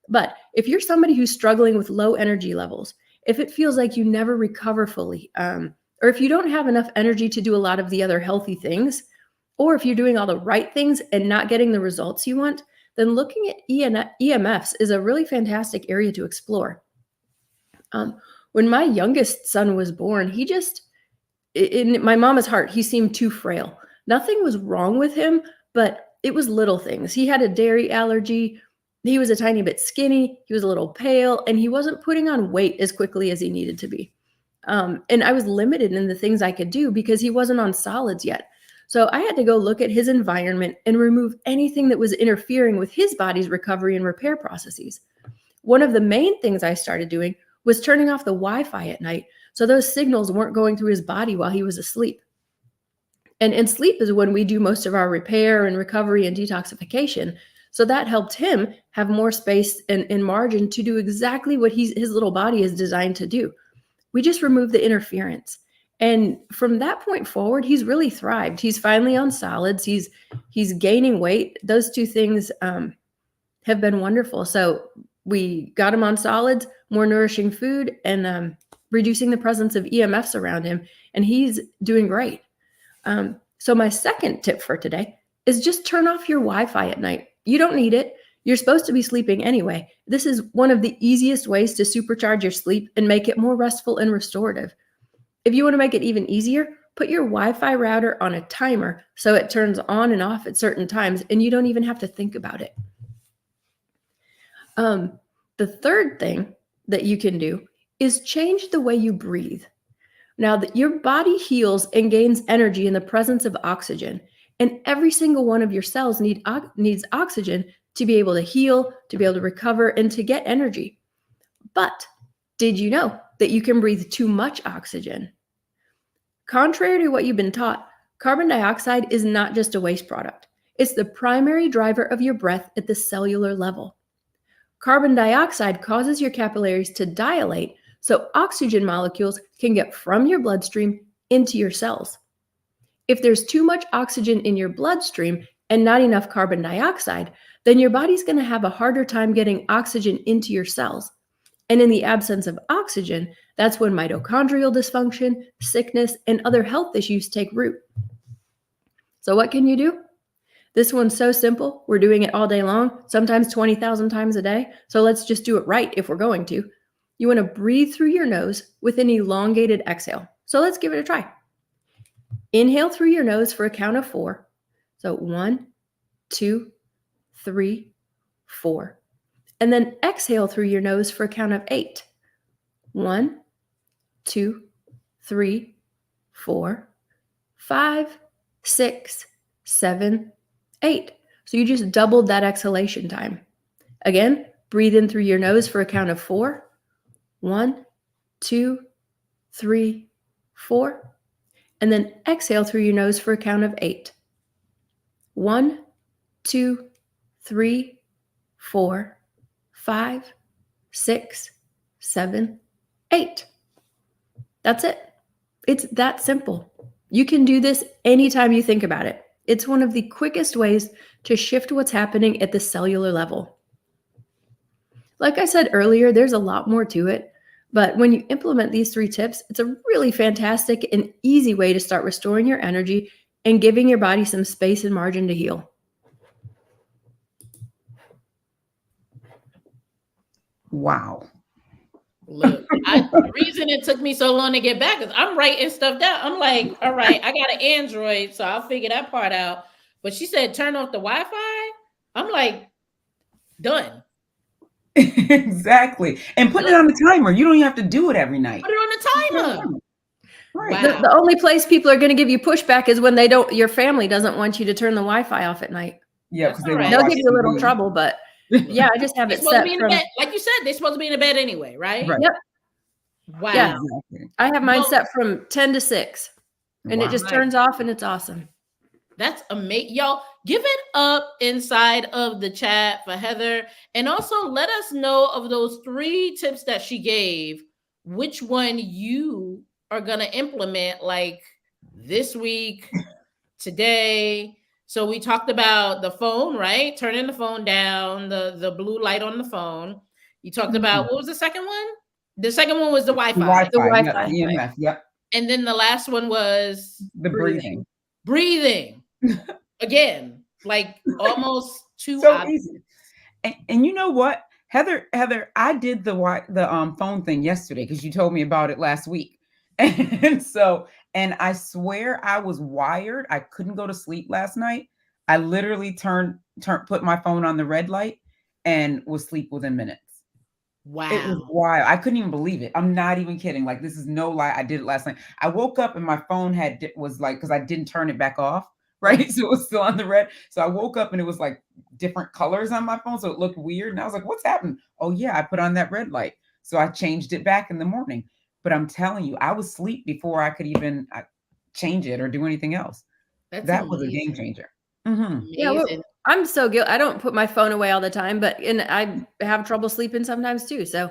But if you're somebody who's struggling with low energy levels, if it feels like you never recover fully, or if you don't have enough energy to do a lot of the other healthy things, or if you're doing all the right things and not getting the results you want, then looking at EMFs is a really fantastic area to explore. When my youngest son was born, he just, in my mama's heart, he seemed too frail. Nothing was wrong with him, but it was little things. He had a dairy allergy. He was a tiny bit skinny. He was a little pale, and he wasn't putting on weight as quickly as he needed to be. And I was limited in the things I could do because he wasn't on solids yet. So I had to go look at his environment and remove anything that was interfering with his body's recovery and repair processes. One of the main things I started doing was turning off the Wi-Fi at night so those signals weren't going through his body while he was asleep. And sleep is when we do most of our repair and recovery and detoxification. So that helped him have more space and margin to do exactly what his little body is designed to do. We just removed the interference. And from that point forward, he's really thrived. He's finally on solids. He's gaining weight. Those two things have been wonderful. So we got him on solids, more nourishing food, and reducing the presence of EMFs around him. And he's doing great. So my second tip for today is just turn off your Wi-Fi at night. You don't need it. You're supposed to be sleeping anyway. This is one of the easiest ways to supercharge your sleep and make it more restful and restorative. If you want to make it even easier, put your Wi-Fi router on a timer so it turns on and off at certain times and you don't even have to think about it. The third thing that you can do is change the way you breathe. Now, that your body heals and gains energy in the presence of oxygen, and every single one of your cells needs oxygen to be able to heal, to be able to recover, and to get energy. But did you know that you can breathe too much oxygen? Contrary to what you've been taught, carbon dioxide is not just a waste product. It's the primary driver of your breath at the cellular level. Carbon dioxide causes your capillaries to dilate so oxygen molecules can get from your bloodstream into your cells. If there's too much oxygen in your bloodstream and not enough carbon dioxide, then your body's going to have a harder time getting oxygen into your cells. And in the absence of oxygen, that's when mitochondrial dysfunction, sickness, and other health issues take root. So what can you do? This one's so simple. We're doing it all day long, sometimes 20,000 times a day. So let's just do it right if we're going to. You want to breathe through your nose with an elongated exhale. So let's give it a try. Inhale through your nose for a count of 4. So 1, 2, 3, 4. And then exhale through your nose for a count of 8. 1, 2, 3, 4, 5, 6, 7, 8. So you just doubled that exhalation time. Again, breathe in through your nose for a count of 4. 1, 2, 3, 4. And then exhale through your nose for a count of 8. 1, 2, 3, 4, 5, 6, 7, 8. That's it. It's that simple. You can do this anytime you think about it. It's one of the quickest ways to shift what's happening at the cellular level. Like I said earlier, there's a lot more to it. But when you implement these 3 tips, it's a really fantastic and easy way to start restoring your energy and giving your body some space and margin to heal. Wow. Look, the reason it took me so long to get back is I'm writing stuff down. I'm like, all right, I got an Android, so I'll figure that part out. But she said, turn off the Wi-Fi. I'm like, done. Exactly. And put it on the timer. You don't even have to do it every night. Put it on the timer. Right. Wow. The only place people are going to give you pushback is when your family doesn't want you to turn the Wi-Fi off at night. Yeah, because they'll give you a little trouble, but yeah, I just have it set from, bed. Like you said, they're supposed to be in the bed anyway, right? Yep. Wow. Yeah. I have mine set from 10 to 6 and it just turns off and it's awesome. That's amazing. Y'all, give it up inside of the chat for Heather. And also let us know of those 3 tips that she gave, which one you are going to implement like this week, today. So we talked about the phone, right? Turning the phone down, the blue light on the phone. You talked about, what was the second one? The second one was the Wi-Fi. The Wi-Fi. Yep, EMF, yep. And then the last one was the breathing. Again, like almost too so easy. And you know what, Heather, I did the phone thing yesterday because you told me about it last week. And I swear I was wired. I couldn't go to sleep last night. I literally put my phone on the red light and was asleep within minutes. It was Wow. wild. I couldn't even believe it. I'm not even kidding. Like, this is no lie. I did it last night. I woke up and my phone was like, because I didn't turn it back off, right? So it was still on the red. So I woke up and it was like different colors on my phone. So it looked weird. And I was like, what's happened? Oh yeah, I put on that red light. So I changed it back in the morning. But I'm telling you, I was asleep before I could even change it or do anything else. That's That was a amazing. game changer. Mm-hmm. Yeah, well, Amazing. I'm so guilty. I don't put my phone away all the time, and I have trouble sleeping sometimes too. So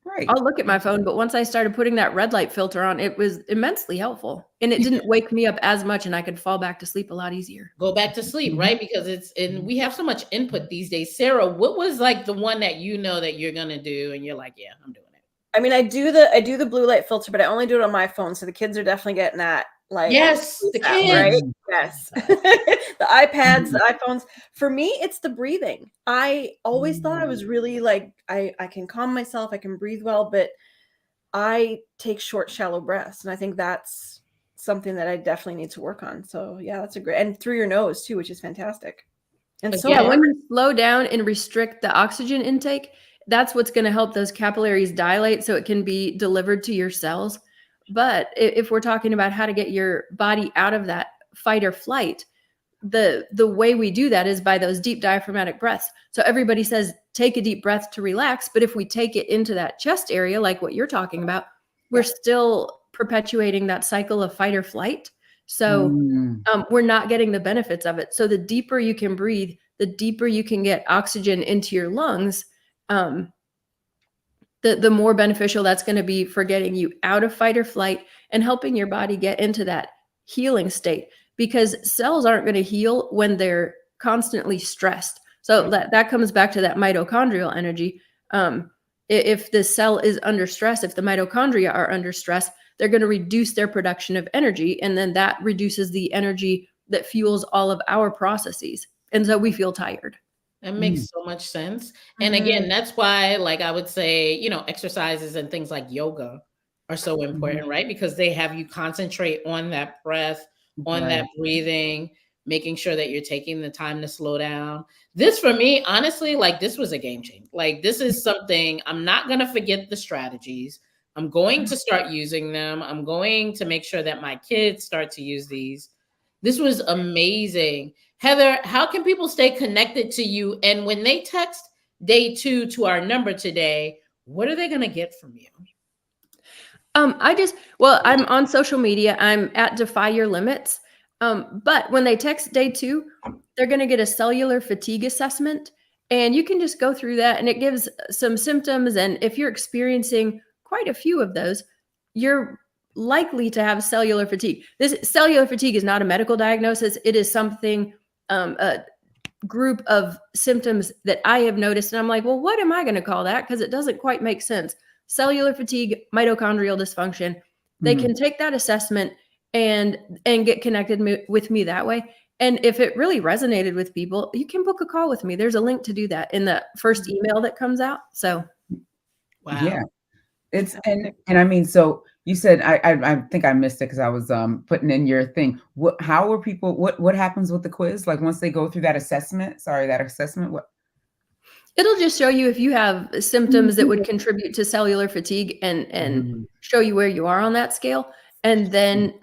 Right. I'll look at my phone, but once I started putting that red light filter on, it was immensely helpful. And it didn't wake me up as much, and I could fall back to sleep a lot easier. Go back to sleep, right? Because we have so much input these days. Sarah, what was like the one that you know that you're gonna do and you're like, yeah, I'm doing it? I mean, I do the blue light filter, but I only do it on my phone. So the kids are definitely getting that. Like, Yes, the kids. right? Yes. The iPads, the iPhones. For me, it's the breathing. I always thought I was really like, I can calm myself, I can breathe well, but I take short, shallow breaths. And I think that's something that I definitely need to work on. So yeah, that's a great, and through your nose too, which is fantastic. And so yeah, when you slow down and restrict the oxygen intake, that's what's going to help those capillaries dilate so it can be delivered to your cells. But if we're talking about how to get your body out of that fight or flight, the way we do that is by those deep diaphragmatic breaths. So everybody says, take a deep breath to relax. But if we take it into that chest area, like what you're talking about, we're still perpetuating that cycle of fight or flight. So we're not getting the benefits of it. So the deeper you can breathe, the deeper you can get oxygen into your lungs, the more beneficial that's going to be for getting you out of fight or flight and helping your body get into that healing state, because cells aren't going to heal when they're constantly stressed. So that comes back to that mitochondrial energy. If the cell is under stress, if the mitochondria are under stress, they're going to reduce their production of energy. And then that reduces the energy that fuels all of our processes. And so we feel tired. That makes so much sense. And again, that's why, like, I would say, exercises and things like yoga are so important, right? Because they have you concentrate on that breath, on that breathing, making sure that you're taking the time to slow down. This, for me, honestly, like, this was a game changer. Like, this is something I'm not going to forget the strategies. I'm going to start using them. I'm going to make sure that my kids start to use these. This was amazing. Heather, how can people stay connected to you? And when they text day 2 to our number today, what are they going to get from you? I'm on social media. I'm at Defy Your Limits. But when they text day 2, they're going to get a cellular fatigue assessment. And you can just go through that, and it gives some symptoms. And if you're experiencing quite a few of those, you're likely to have cellular fatigue. This cellular fatigue is not a medical diagnosis. It is something, a group of symptoms that I have noticed. And I'm like, well, what am I going to call that? Because it doesn't quite make sense. Cellular fatigue, mitochondrial dysfunction. They can take that assessment and get connected with me that way. And if it really resonated with people, you can book a call with me. There's a link to do that in the first email that comes out. So, wow. Yeah, it's and I mean, so you said I think I missed it because I was putting in your thing. How are people? What happens with the quiz? Like, once they go through that assessment? Sorry, that assessment. What? It'll just show you if you have symptoms that would contribute to cellular fatigue and show you where you are on that scale. And then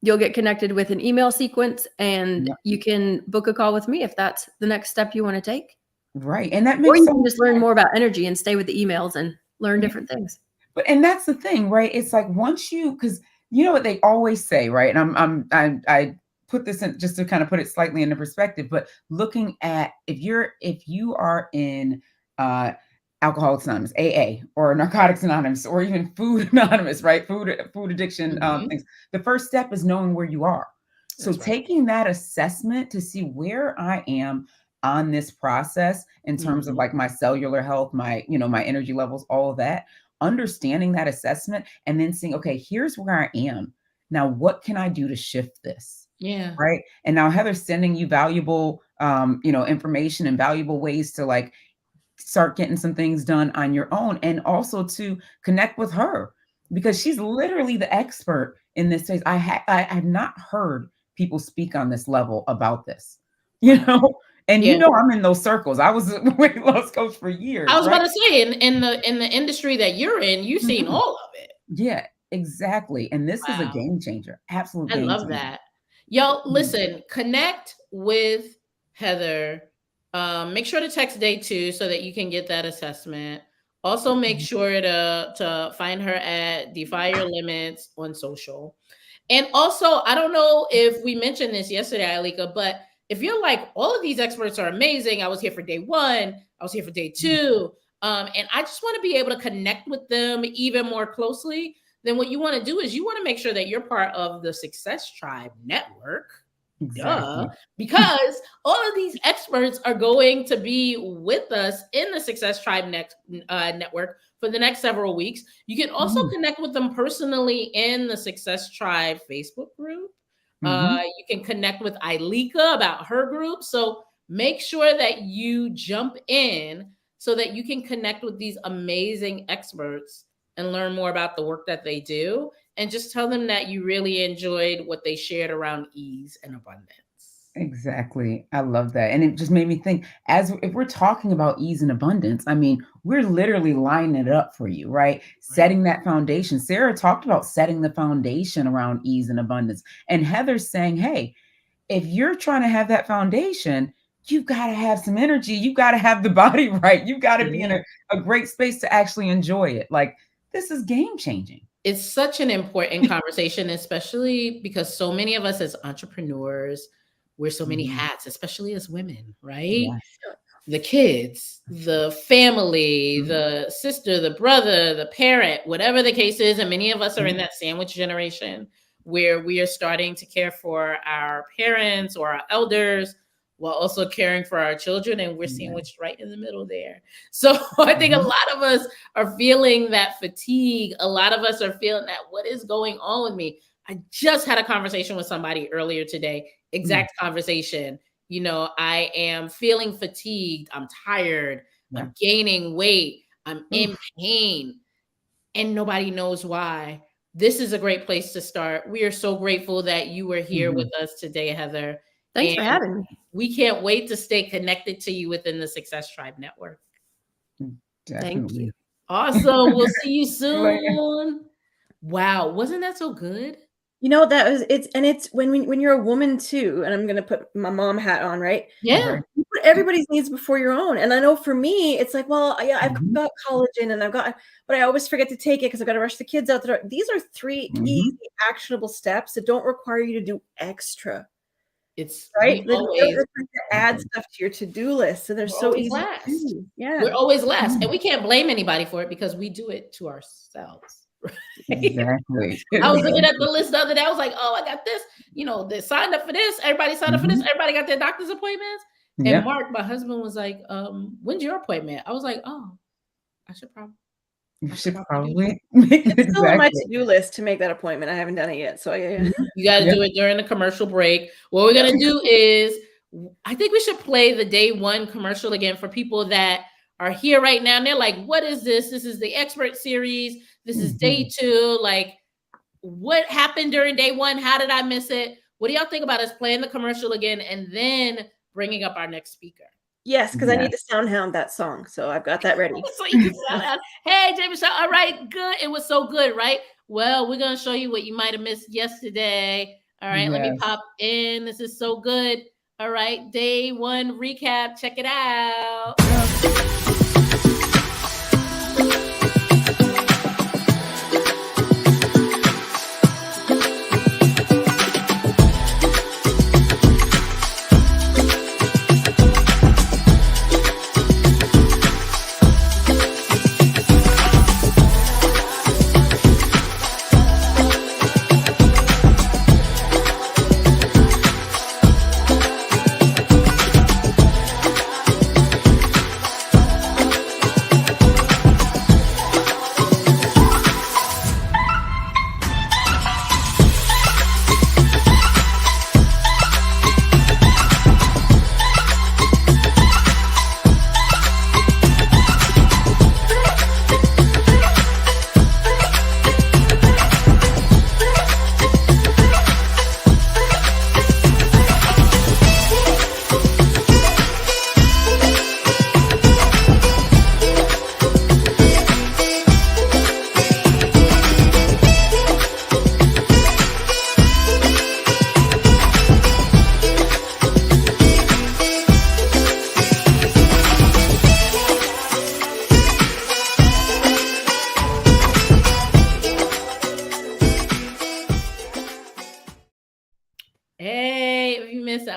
you'll get connected with an email sequence, and you can book a call with me if that's the next step you want to take. Right. And that makes or you can just learn more about energy and stay with the emails and learn different things. And that's the thing, right? It's like, once because you know what they always say, right? And I put this in just to kind of put it slightly into perspective, but looking at if you are in Alcoholics Anonymous, AA, or Narcotics Anonymous, or even Food Anonymous, right? Food addiction things. The first step is knowing where you are. So taking that assessment to see where I am on this process in terms of like my cellular health, my energy levels, all of that, understanding that assessment, and then seeing, okay, here's where I am. Now, what can I do to shift this? Yeah. Right. And now Heather's sending you valuable, information and valuable ways to like start getting some things done on your own, and also to connect with her, because she's literally the expert in this space. I have not heard people speak on this level about this, you know? And Yeah. you know, I'm in those circles. I was a weight loss coach for years. I was right? about to say, in the industry that you're in, you've seen Mhm. all of it. Yeah, exactly. And this is a Wow. game changer. Absolute I game love changer. that. Yo, Mhm. listen, connect with Heather. Make sure to text day 2 so that you can get that assessment. Also, make sure to find her at Defy Your Limits on social. And also, I don't know if we mentioned this yesterday, Ileka, but if you're like, all of these experts are amazing. I was here for day 1. I was here for day 2. And I just want to be able to connect with them even more closely. Then what you want to do is you want to make sure that you're part of the Success Tribe network. Exactly. Duh. Because all of these experts are going to be with us in the Success Tribe network for the next several weeks. You can also connect with them personally in the Success Tribe Facebook group. You can connect with Ileka about her group. So make sure that you jump in so that you can connect with these amazing experts and learn more about the work that they do. And just tell them that you really enjoyed what they shared around ease and abundance. Exactly. I love that. And it just made me think, as if we're talking about ease and abundance, I mean, we're literally lining it up for you, right? Setting that foundation. Sarah talked about setting the foundation around ease and abundance. And Heather's saying, hey, if you're trying to have that foundation, you've got to have some energy. You've got to have the body right. You've got to be in a great space to actually enjoy it. Like, this is game changing. It's such an important conversation, especially because so many of us as entrepreneurs wear so many hats, especially as women, right? Yes. The kids, the family, the sister, the brother, the parent, whatever the case is. And many of us are in that sandwich generation where we are starting to care for our parents or our elders while also caring for our children. And we're sandwiched right in the middle there. So I think a lot of us are feeling that fatigue. A lot of us are feeling that, what is going on with me? I just had a conversation with somebody earlier today, exact conversation. You know, I am feeling fatigued. I'm tired. I'm gaining weight. I'm in pain. And nobody knows why. This is a great place to start. We are so grateful that you were here with us today, Heather. Thanks for having me. We can't wait to stay connected to you within the Success Tribe network. Definitely. Thank you. Awesome. We'll see you soon. Wow. Wasn't that so good? You know, that was it's when you're a woman too, and I'm gonna put my mom hat on, right? Yeah. You put everybody's needs before your own. And I know for me, it's like, well, yeah, I've got collagen and but I always forget to take it because I've got to rush the kids out the door. These are 3 easy, actionable steps that don't require you to do extra. It's right. They always add stuff to your to-do list. So they're so easy to do. Yeah. We're always last. And we can't blame anybody for it because we do it to ourselves. Exactly. I was looking at the list the other day. I was like, oh, I got this. You know, they signed up for this. Everybody signed up for this. Everybody got their doctor's appointments. And Mark, my husband, was like, when's your appointment? I was like, oh, I should probably. You should probably it's still on my to-do list to make that appointment. I haven't done it yet. So yeah. You got to do it during the commercial break. What we're going to do is, I think we should play the day 1 commercial again for people that are here right now. And they're like, what is this? This is the expert series. This is day 2. Like, what happened during day 1? How did I miss it? What do y'all think about us playing the commercial again and then bringing up our next speaker? Yes, because I need to sound hound that song. So I've got that ready. So you can sound hound. Hey, Jamie, all right, good. It was so good, right? Well, we're going to show you what you might have missed yesterday. All right, let me pop in. This is so good. All right, day 1 recap. Check it out.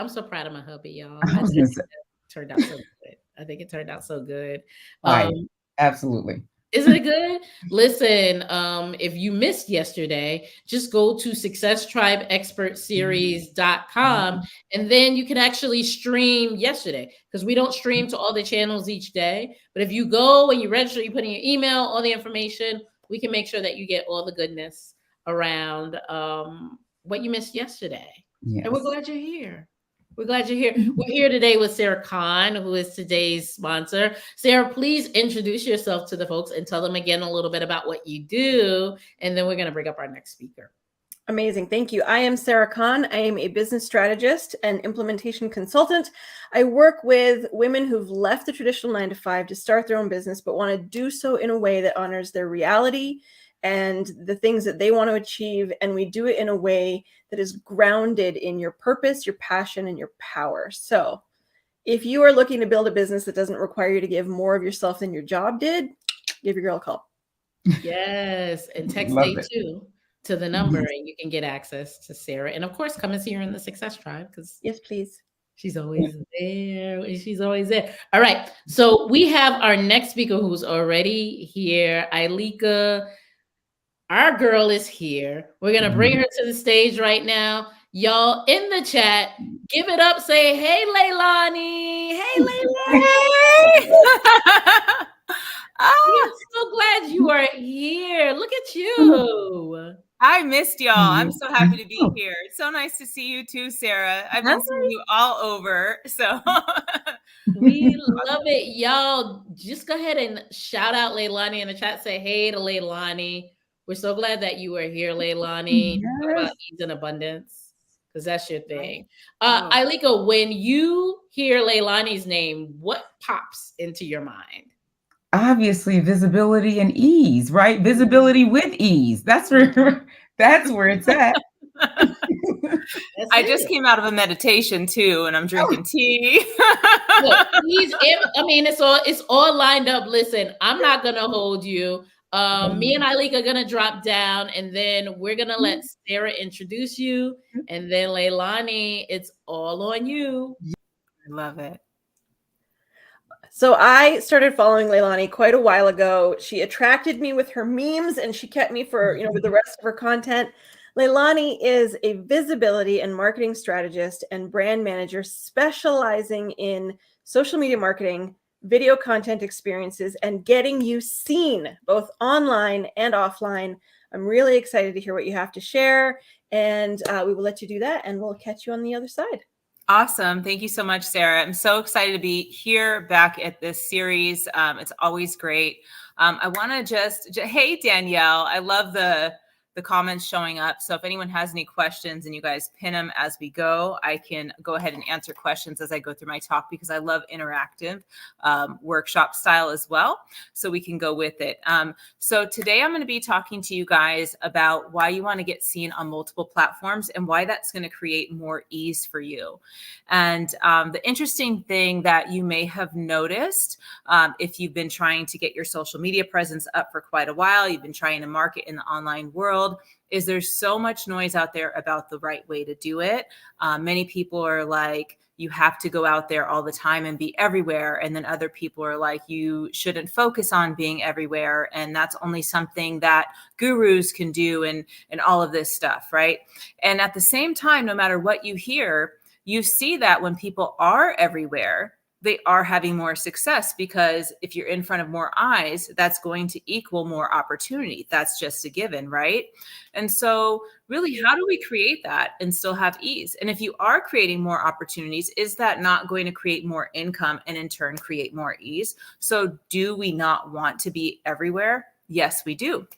I'm so proud of my hubby, y'all. I was gonna say, Turned out so good. I think it turned out so good. right. Absolutely. Isn't it good? Listen, if you missed yesterday, just go to successtribeexpertseries.com and then you can actually stream yesterday, because we don't stream to all the channels each day. But if you go and you register, you put in your email, all the information, we can make sure that you get all the goodness around what you missed yesterday. Yes. And we're glad you're here. We're glad you're here. We're here today with Sarah Khan, who is today's sponsor. Sarah, please introduce yourself to the folks and tell them again a little bit about what you do. And then we're going to bring up our next speaker. Amazing. Thank you. I am Sarah Khan. I am a business strategist and implementation consultant. I work with women who've left the traditional 9-to-5 to start their own business, but want to do so in a way that honors their reality and the things that they want to achieve. And we do it in a way that is grounded in your purpose, your passion, and your power. So if you are looking to build a business that doesn't require you to give more of yourself than your job did, give your girl a call. Yes. And text day 2 to the number and you can get access to Sarah. And of course, come and see her in the Success Tribe, because yes, please. She's always there. She's always there. All right. So we have our next speaker who's already here. Ileka, our girl, is here. We're going to bring her to the stage right now. Y'all in the chat, give it up. Say, hey, Leilani. Hey, Leilani. I'm so glad you are here. Look at you. I missed y'all. I'm so happy to be here. It's so nice to see you too, Sarah. I've been seeing you all over. So we love it. Y'all, just go ahead and shout out Leilani in the chat. Say hey to Leilani. We're so glad that you are here, Leilani. Yes. Talk about ease and abundance, because that's your thing. Ileka, when you hear Leilani's name, what pops into your mind? Obviously, visibility and ease, right? Visibility with ease. That's where it's at. I just came out of a meditation too, and I'm drinking tea. Look, it's all lined up. Listen, I'm not gonna hold you. Me and Ileka are gonna drop down, and then we're gonna let Sarah introduce you, and then Leilani, it's all on you. I love it. So I started following Leilani quite a while ago. She attracted me with her memes, and she kept me for, with the rest of her content. Leilani is a visibility and marketing strategist and brand manager specializing in social media marketing, video content experiences, and getting you seen both online and offline. I'm really excited to hear what you have to share, and we will let you do that, and we'll catch you on the other side. Awesome. Thank you so much, Sarah. I'm so excited to be here back at this series. It's always great. I want to hey, Danielle, I love the comments showing up. So if anyone has any questions and you guys pin them as we go, I can go ahead and answer questions as I go through my talk, because I love interactive workshop style as well. So we can go with it. So today I'm going to be talking to you guys about why you want to get seen on multiple platforms and why that's going to create more ease for you. And the interesting thing that you may have noticed, if you've been trying to get your social media presence up for quite a while, you've been trying to market in the online world, is there's so much noise out there about the right way to do it. Many people are like, you have to go out there all the time and be everywhere. And then other people are like, you shouldn't focus on being everywhere. And that's only something that gurus can do, and all of this stuff, right? And at the same time, no matter what you hear, you see that when people are everywhere, they are having more success, because if you're in front of more eyes, that's going to equal more opportunity. That's just a given, right? And so really, how do we create that and still have ease? And if you are creating more opportunities, is that not going to create more income and in turn create more ease? So do we not want to be everywhere? Yes, we do.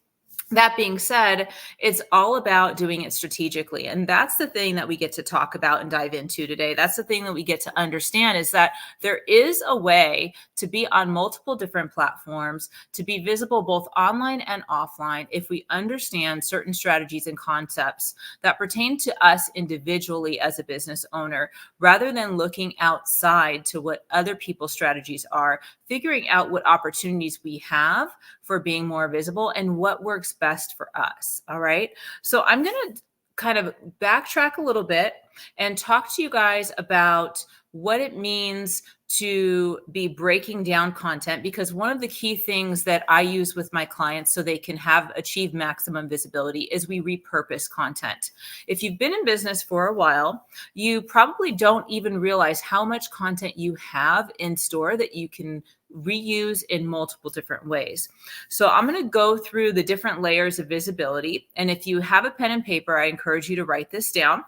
That being said, it's all about doing it strategically. And that's the thing that we get to talk about and dive into today. That's the thing that we get to understand, is that there is a way to be on multiple different platforms, to be visible both online and offline, if we understand certain strategies and concepts that pertain to us individually as a business owner, rather than looking outside to what other people's strategies are, figuring out what opportunities we have for being more visible and what works best for us. All right. So I'm going to kind of backtrack a little bit and talk to you guys about what it means to be breaking down content, because one of the key things that I use with my clients so they can achieve maximum visibility is we repurpose content. If you've been in business for a while, you probably don't even realize how much content you have in store that you can reuse in multiple different ways. So I'm going to go through the different layers of visibility. And if you have a pen and paper, I encourage you to write this down.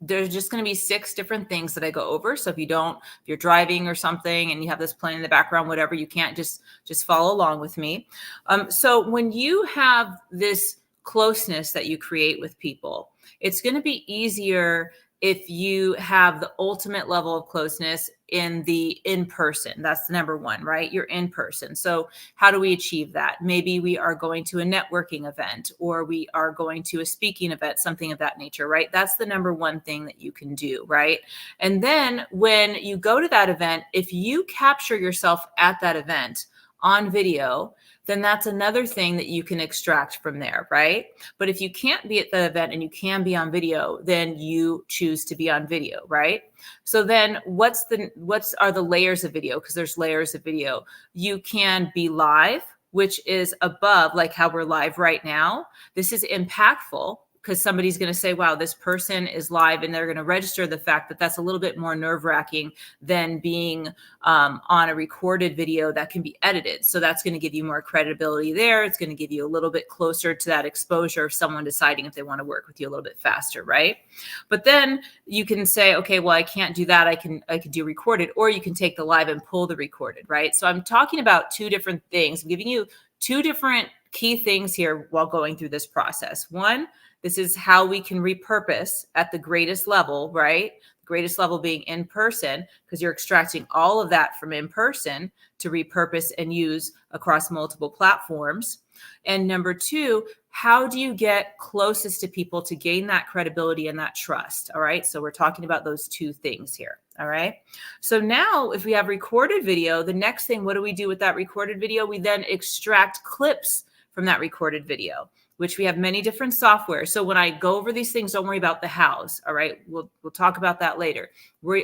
There's just going to be 6 different things that I go over. So if you're driving or something and you have this playing in the background, whatever, you can't just follow along with me. So when you have this closeness that you create with people, it's going to be easier if you have the ultimate level of closeness in person. That's the number one, right? You're in person. So how do we achieve that? Maybe we are going to a networking event, or we are going to a speaking event, something of that nature, right? That's the number one thing that you can do, right? And then when you go to that event, if you capture yourself at that event on video, then that's another thing that you can extract from there, right? But if you can't be at the event and you can be on video, then you choose to be on video, right? So then what are the layers of video? Because there's layers of video. You can be live, which is above, like how we're live right now. This is impactful because somebody's going to say, wow, this person is live, and they're going to register the fact that that's a little bit more nerve-wracking than being on a recorded video that can be edited. So that's going to give you more credibility there. It's going to give you a little bit closer to that exposure of someone deciding if they want to work with you a little bit faster, right? But then you can say, okay, well, I can't do that. I can do recorded, or you can take the live and pull the recorded, right? So I'm talking about 2 different things. I'm giving you 2 different key things here while going through this process. One, this is how we can repurpose at the greatest level, right? The greatest level being in person, because you're extracting all of that from in person to repurpose and use across multiple platforms. And number 2, how do you get closest to people to gain that credibility and that trust? All right. So we're talking about those 2 things here. All right. So now if we have recorded video, the next thing, what do we do with that recorded video? We then extract clips from that recorded video, which we have many different software. So when I go over these things, don't worry about the hows. All right. We'll talk about that later.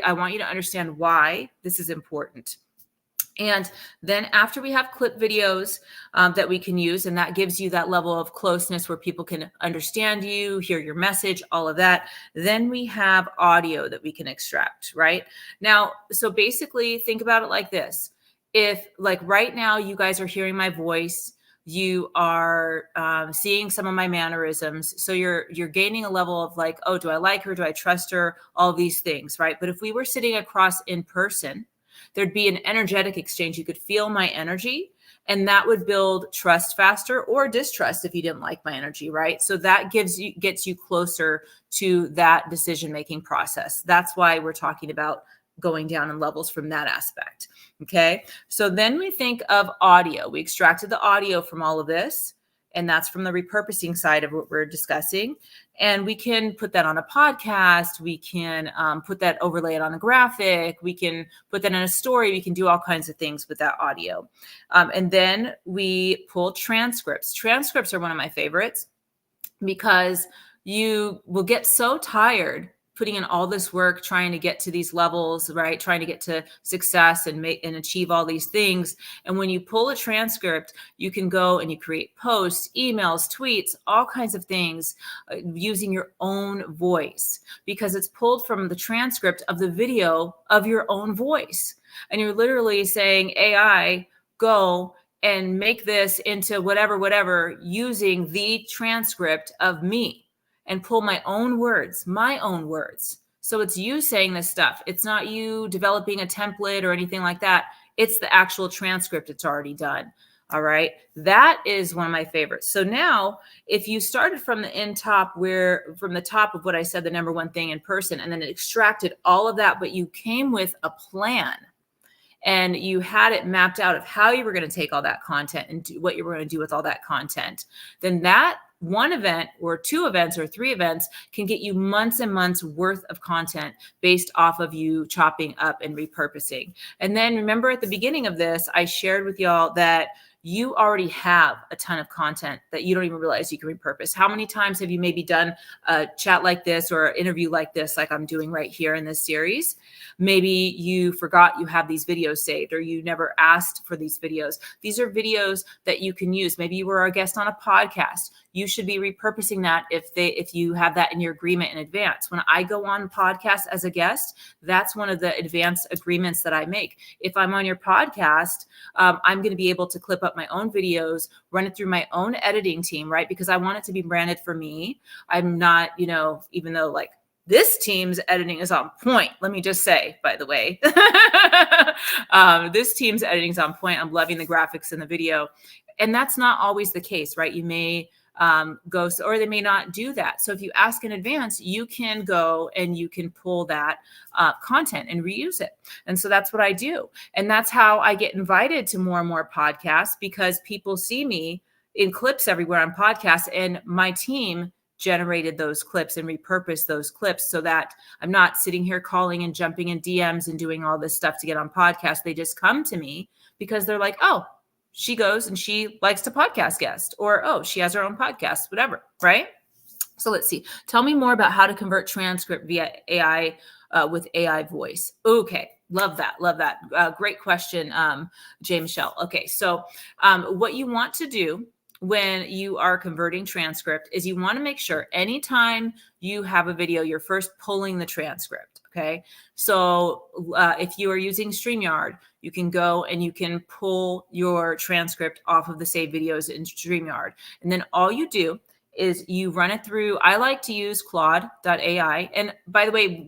I want you to understand why this is important. And then after we have clip videos that we can use, and that gives you that level of closeness where people can understand you, hear your message, all of that, then we have audio that we can extract, right? Now, so basically think about it like this. If like right now you guys are hearing my voice, you are seeing some of my mannerisms. So you're gaining a level of like, oh, do I like her? Do I trust her? All these things, right? But if we were sitting across in person, there'd be an energetic exchange. You could feel my energy, and that would build trust faster, or distrust if you didn't like my energy, right? So that gets you closer to that decision-making process. That's why we're talking about going down in levels from that aspect. Okay. So then we think of audio. We extracted the audio from all of this, and that's from the repurposing side of what we're discussing. And we can put that on a podcast. We can put that, overlay it on a graphic. We can put that in a story. We can do all kinds of things with that audio. And then we pull transcripts. Transcripts are one of my favorites because you will get so tired putting in all this work, trying to get to these levels, right? Trying to get to success and achieve all these things. And when you pull a transcript, you can go and you create posts, emails, tweets, all kinds of things using your own voice, because it's pulled from the transcript of the video of your own voice. And you're literally saying, AI, go and make this into whatever, using the transcript of me. And pull my own words. So it's you saying this stuff. It's not you developing a template or anything like that. It's the actual transcript. It's already done. All right. That is one of my favorites. So now if you started from the top of what I said, the number one thing in person, and then it extracted all of that, but you came with a plan and you had it mapped out of how you were going to take all that content and what you were going to do with all that content, then that one event or 2 events or 3 events can get you months and months worth of content based off of you chopping up and repurposing. And then remember at the beginning of this, I shared with y'all that you already have a ton of content that you don't even realize you can repurpose. How many times have you maybe done a chat like this or an interview like this, like I'm doing right here in this series? Maybe you forgot you have these videos saved, or you never asked for these videos. These are videos that you can use. Maybe you were a guest on a podcast. You should be repurposing that if you have that in your agreement in advance. When I go on podcasts as a guest, that's one of the advanced agreements that I make. If I'm on your podcast, I'm going to be able to clip up my own videos, run it through my own editing team, right? Because I want it to be branded for me. I'm not, even though like this team's editing is on point. Let me just say, by the way, this team's editing is on point. I'm loving the graphics in the video. And that's not always the case, right? You may go, or they may not do that. So if you ask in advance, you can go and you can pull that content and reuse it. And so that's what I do. And that's how I get invited to more and more podcasts, because people see me in clips everywhere on podcasts, and my team generated those clips and repurposed those clips so that I'm not sitting here calling and jumping in DMs and doing all this stuff to get on podcasts. They just come to me because they're like, oh, she goes and she likes to podcast guest, or, oh, she has her own podcast, whatever. Right. So let's see. Tell me more about how to convert transcript via AI with AI voice. Okay. Love that. Love that. Great question, Jay Michelle. Okay. So what you want to do when you are converting transcript is you want to make sure anytime you have a video, you're first pulling the transcript. Okay. So if you are using StreamYard, you can go and you can pull your transcript off of the saved videos in StreamYard. And then all you do is you run it through. I like to use Claude.ai. And by the way,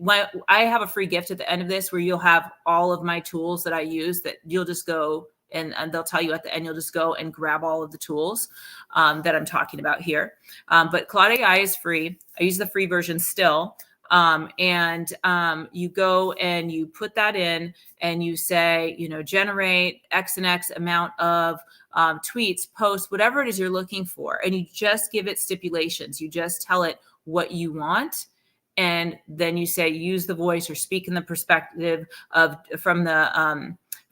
I have a free gift at the end of this where you'll have all of my tools that I use, that you'll just go and they'll tell you at the end, you'll just go and grab all of the tools that I'm talking about here. But Claude AI is free. I use the free version still. You go and you put that in and you say, generate X and X amount of tweets, posts, whatever it is you're looking for. And you just give it stipulations. You just tell it what you want. And then you say, use the voice or speak in the perspective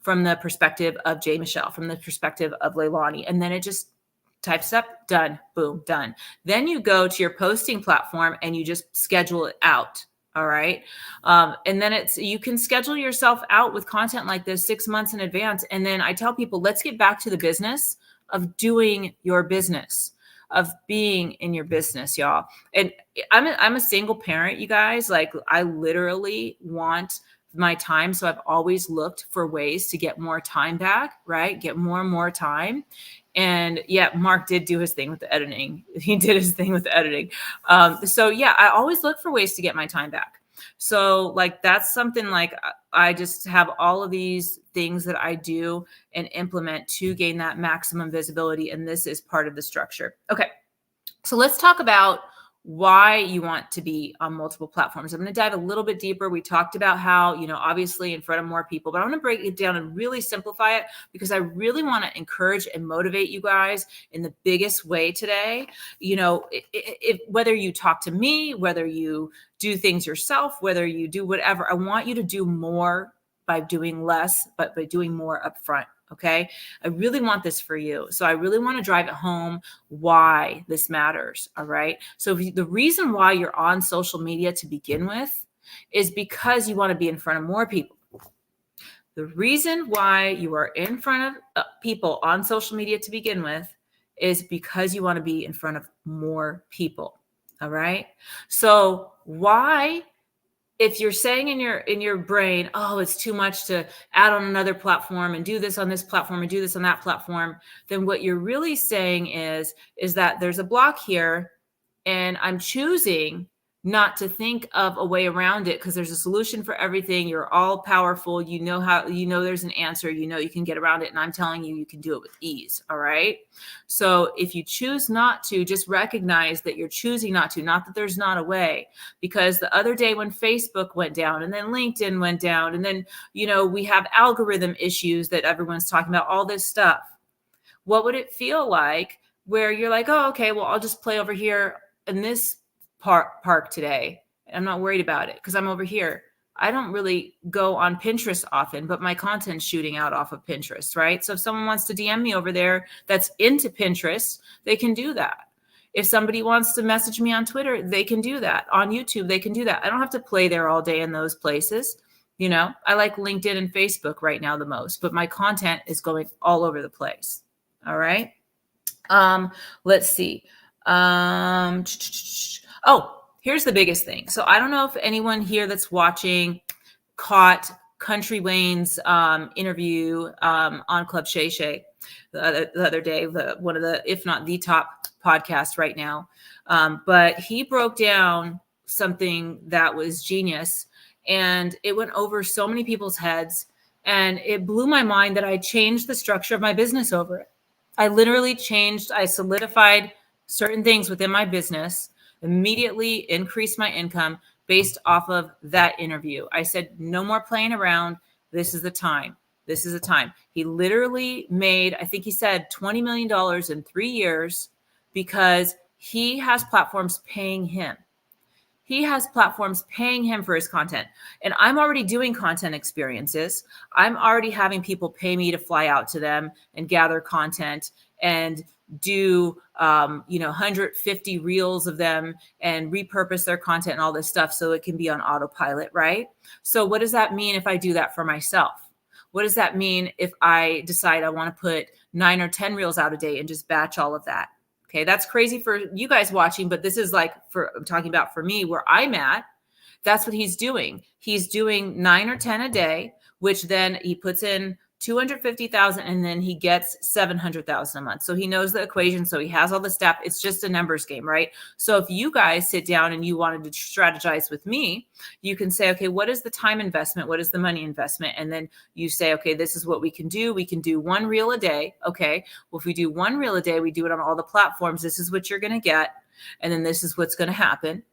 from the perspective of Jay Michelle, from the perspective of Leilani. And then it just types up, done, boom, done. Then you go to your posting platform and you just schedule it out. All right. And then you can schedule yourself out with content like this 6 months in advance. And then I tell people, let's get back to the business of doing your business, of being in your business, y'all. And I'm a single parent, you guys. Like, I literally want my time. So I've always looked for ways to get more time back, right? Get more and more time. And yeah, Mark did do his thing with the editing. He did his thing with the editing. So yeah, I always look for ways to get my time back. So like, that's something like I just have all of these things that I do and implement to gain that maximum visibility. And this is part of the structure. Okay. So let's talk about why you want to be on multiple platforms. I'm going to dive a little bit deeper. We talked about how, obviously in front of more people, but I want to break it down and really simplify it, because I really want to encourage and motivate you guys in the biggest way today. If whether you talk to me, whether you do things yourself, whether you do whatever, I want you to do more by doing less, but by doing more upfront. Okay. I really want this for you. So I really want to drive it home why this matters. All right. So the reason why you're on social media to begin with is because you want to be in front of more people. The reason why you are in front of people on social media to begin with is because you want to be in front of more people. All right. So why? If you're saying in your brain, oh, it's too much to add on another platform and do this on this platform and do this on that platform, then what you're really saying is that there's a block here and I'm choosing not to think of a way around it, because there's a solution for everything. You're all powerful. There's an answer, you can get around it. And I'm telling you, you can do it with ease. All right. So if you choose not to, just recognize that you're choosing not to, not that there's not a way. Because the other day when Facebook went down and then LinkedIn went down, and then, we have algorithm issues that everyone's talking about, all this stuff. What would it feel like where you're like, oh, okay, well, I'll just play over here in this park today. I'm not worried about it because I'm over here. I don't really go on Pinterest often, but my content's shooting out off of Pinterest, right? So if someone wants to DM me over there that's into Pinterest, they can do that. If somebody wants to message me on Twitter, they can do that. On YouTube, they can do that. I don't have to play there all day in those places. You know, I like LinkedIn and Facebook right now the most, but my content is going all over the place. All right. Let's see. Oh, here's the biggest thing. So I don't know if anyone here that's watching caught Country Wayne's interview on Club Shay Shay the other day, one of the, if not the top podcast right now. But he broke down something that was genius, and it went over so many people's heads, and it blew my mind that I changed the structure of my business over it. I literally I solidified certain things within my business, immediately increased my income based off of that interview. I said, no more playing around. This is the time. This is the time. He literally made, I think he said $20 million in 3 years because he has platforms paying him. He has platforms paying him for his content. And I'm already doing content experiences. I'm already having people pay me to fly out to them and gather content and do 150 reels of them and repurpose their content and all this stuff so it can be on autopilot, right? So what does that mean if I do that for myself? What does that mean if I decide I want to put 9 or 10 reels out a day and just batch all of that? Okay, that's crazy for you guys watching, but this is like I'm talking about for me where I'm at. That's what he's doing. He's doing 9 or 10 a day, which then he puts in 250,000 and then he gets 700,000 a month. So he knows the equation. So he has all the stuff. It's just a numbers game, right? So if you guys sit down and you wanted to strategize with me, you can say, okay, what is the time investment? What is the money investment? And then you say, okay, this is what we can do. We can do 1 reel a day. Okay. Well, if we do 1 reel a day, we do it on all the platforms. This is what you're going to get. And then this is what's going to happen.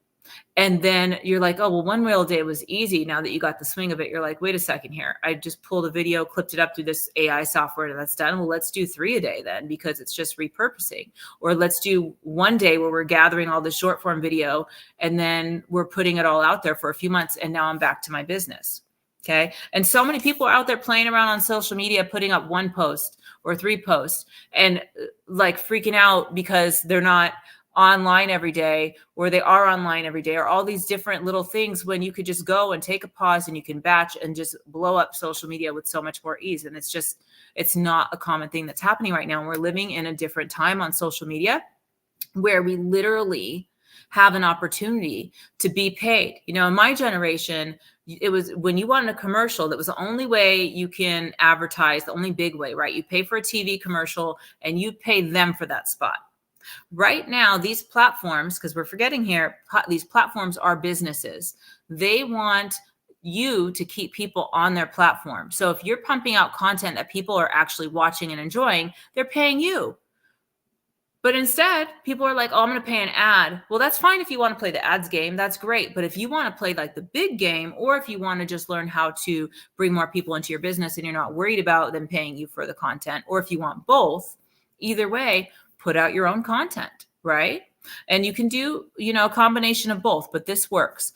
And then you're like, oh, well, 1 reel a day was easy. Now that you got the swing of it, you're like, wait a second here. I just pulled a video, clipped it up through this AI software and that's done. Well, let's do 3 a day then, because it's just repurposing. Or let's do 1 day where we're gathering all the short form video and then we're putting it all out there for a few months. And now I'm back to my business. Okay. And so many people are out there playing around on social media, putting up 1 post or 3 posts and like freaking out because they're not online every day, or they are online every day, or all these different little things when you could just go and take a pause and you can batch and just blow up social media with so much more ease. And it's not a common thing that's happening right now. And we're living in a different time on social media where we literally have an opportunity to be paid. You know, in my generation, it was when you wanted a commercial, that was the only way you can advertise, the only big way, right? You pay for a TV commercial and you pay them for that spot. Right now, these platforms, because we're forgetting here, these platforms are businesses. They want you to keep people on their platform. So if you're pumping out content that people are actually watching and enjoying, they're paying you. But instead, people are like, oh, I'm going to pay an ad. Well, that's fine if you want to play the ads game. That's great. But if you want to play like the big game, or if you want to just learn how to bring more people into your business and you're not worried about them paying you for the content, or if you want both, either way, put out your own content, right? And you can do, a combination of both, but this works.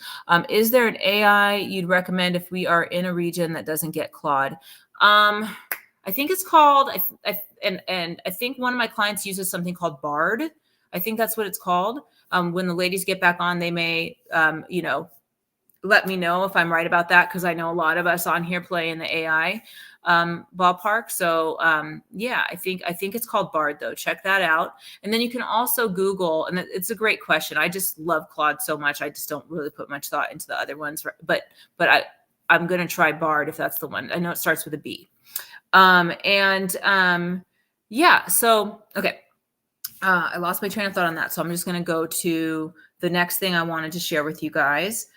Is there an AI you'd recommend if we are in a region that doesn't get Claude? I think it's called, and I think one of my clients uses something called Bard. I think that's what it's called. When the ladies get back on, they may, let me know if I'm right about that, because I know a lot of us on here play in the AI ballpark. So I think it's called Bard though. Check that out. And then you can also Google, and it's a great question. I just love Claude so much. I just don't really put much thought into the other ones, but I'm going to try Bard if that's the one. I know it starts with a B. So, okay. I lost my train of thought on that. So I'm just going to go to the next thing I wanted to share with you guys.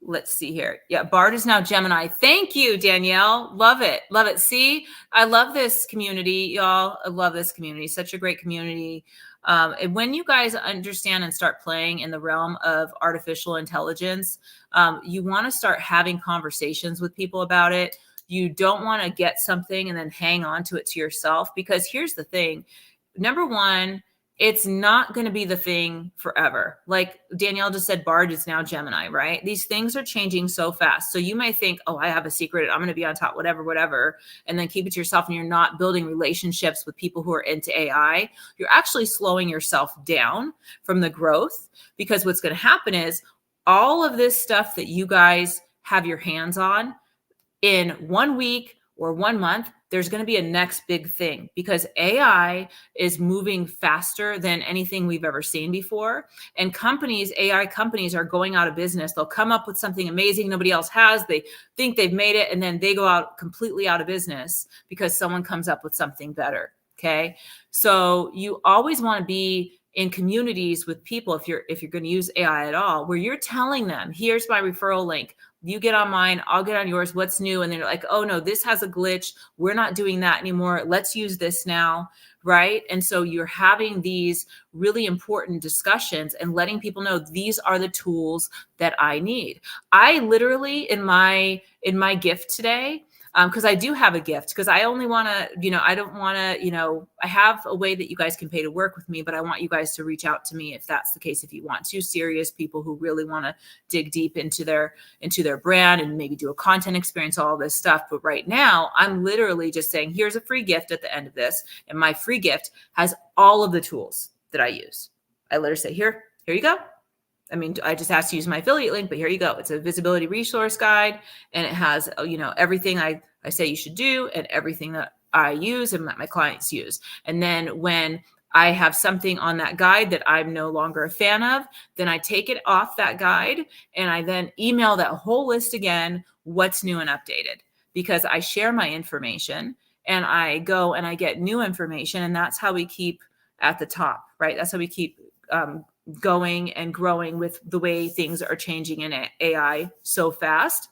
Let's see here. Yeah, Bard is now Gemini. Thank you, Danielle. Love it. Love it. See, I love this community, y'all. I love this community. Such a great community. And when you guys understand and start playing in the realm of artificial intelligence, you want to start having conversations with people about it. You don't want to get something and then hang on to it to yourself, because here's the thing. Number one, it's not going to be the thing forever. Like Danielle just said, Bard is now Gemini, right? These things are changing so fast. So you might think, oh, I have a secret, I'm going to be on top, whatever, and then keep it to yourself, and you're not building relationships with people who are into AI. You're actually slowing yourself down from the growth, because what's going to happen is all of this stuff that you guys have your hands on, in 1 week or 1 month, there's going to be a next big thing, because AI is moving faster than anything we've ever seen before. And companies, AI companies, are going out of business. They'll come up with something amazing nobody else has. They think they've made it, and then they go out completely out of business because someone comes up with something better. Okay. So you always want to be in communities with people, if you're going to use AI at all, where you're telling them, here's my referral link. You get on mine, I'll get on yours. What's new? And they're like, oh no, this has a glitch. We're not doing that anymore. Let's use this now. Right. And so you're having these really important discussions and letting people know these are the tools that I need. I literally, in my gift today, because I do have a gift, because I only want to, I don't want to, I have a way that you guys can pay to work with me, but I want you guys to reach out to me if that's the case, if you want to. Serious people who really want to dig deep into their brand and maybe do a content experience, all this stuff. But right now, I'm literally just saying, here's a free gift at the end of this. And my free gift has all of the tools that I use. I literally say, here you go. I mean, I just asked to use my affiliate link, but here you go. It's a visibility resource guide, and it has, everything I say you should do, and everything that I use and that my clients use. And then when I have something on that guide that I'm no longer a fan of, then I take it off that guide, and I then email that whole list again, what's new and updated, because I share my information and I go and I get new information. And that's how we keep at the top, right? That's how we keep going and growing with the way things are changing in AI so fast.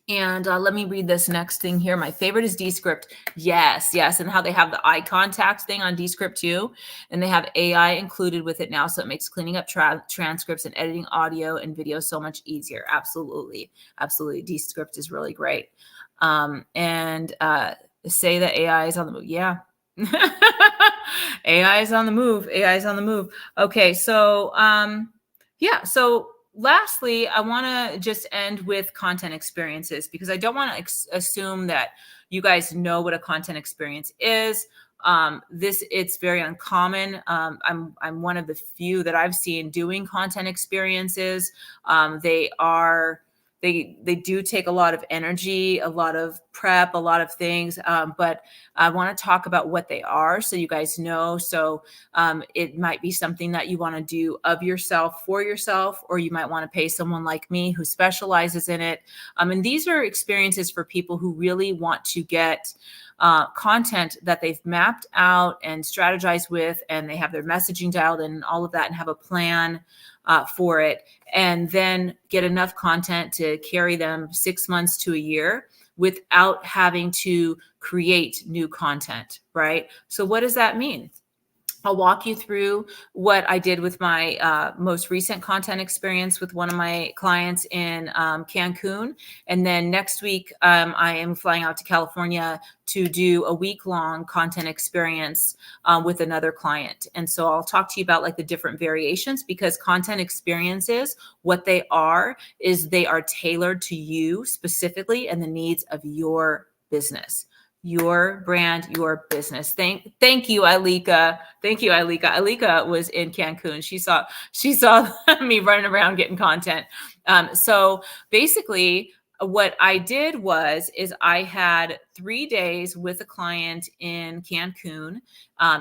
And let me read this next thing here. My favorite is Descript. Yes. And how they have the eye contact thing on Descript too. And they have AI included with it now. So it makes cleaning up transcripts and editing audio and video so much easier. Absolutely. Descript is really great. And say that AI is on the move. Yeah. AI is on the move. Okay. So, So lastly, I want to just end with content experiences, because I don't want to assume that you guys know what a content experience is. It's very uncommon. I'm one of the few that I've seen doing content experiences. They do take a lot of energy, a lot of prep, a lot of things. But I want to talk about what they are so you guys know. So it might be something that you want to do of yourself, for yourself, or you might want to pay someone like me who specializes in it. And these are experiences for people who really want to get content that they've mapped out and strategized with, and they have their messaging dialed in and all of that, and have a plan for it, and then get enough content to carry them 6 months to a year without having to create new content, right? So what does that mean? I'll walk you through what I did with my most recent content experience with one of my clients in Cancun. And then next week, I am flying out to California to do a week-long content experience with another client. And so I'll talk to you about like the different variations, because content experiences, what they are is they are tailored to you specifically and the needs of your business. Your brand, your business. Thank you, Ileka. Ileka was in Cancun. She saw me running around getting content. So basically what I did is I had 3 days with a client in Cancun.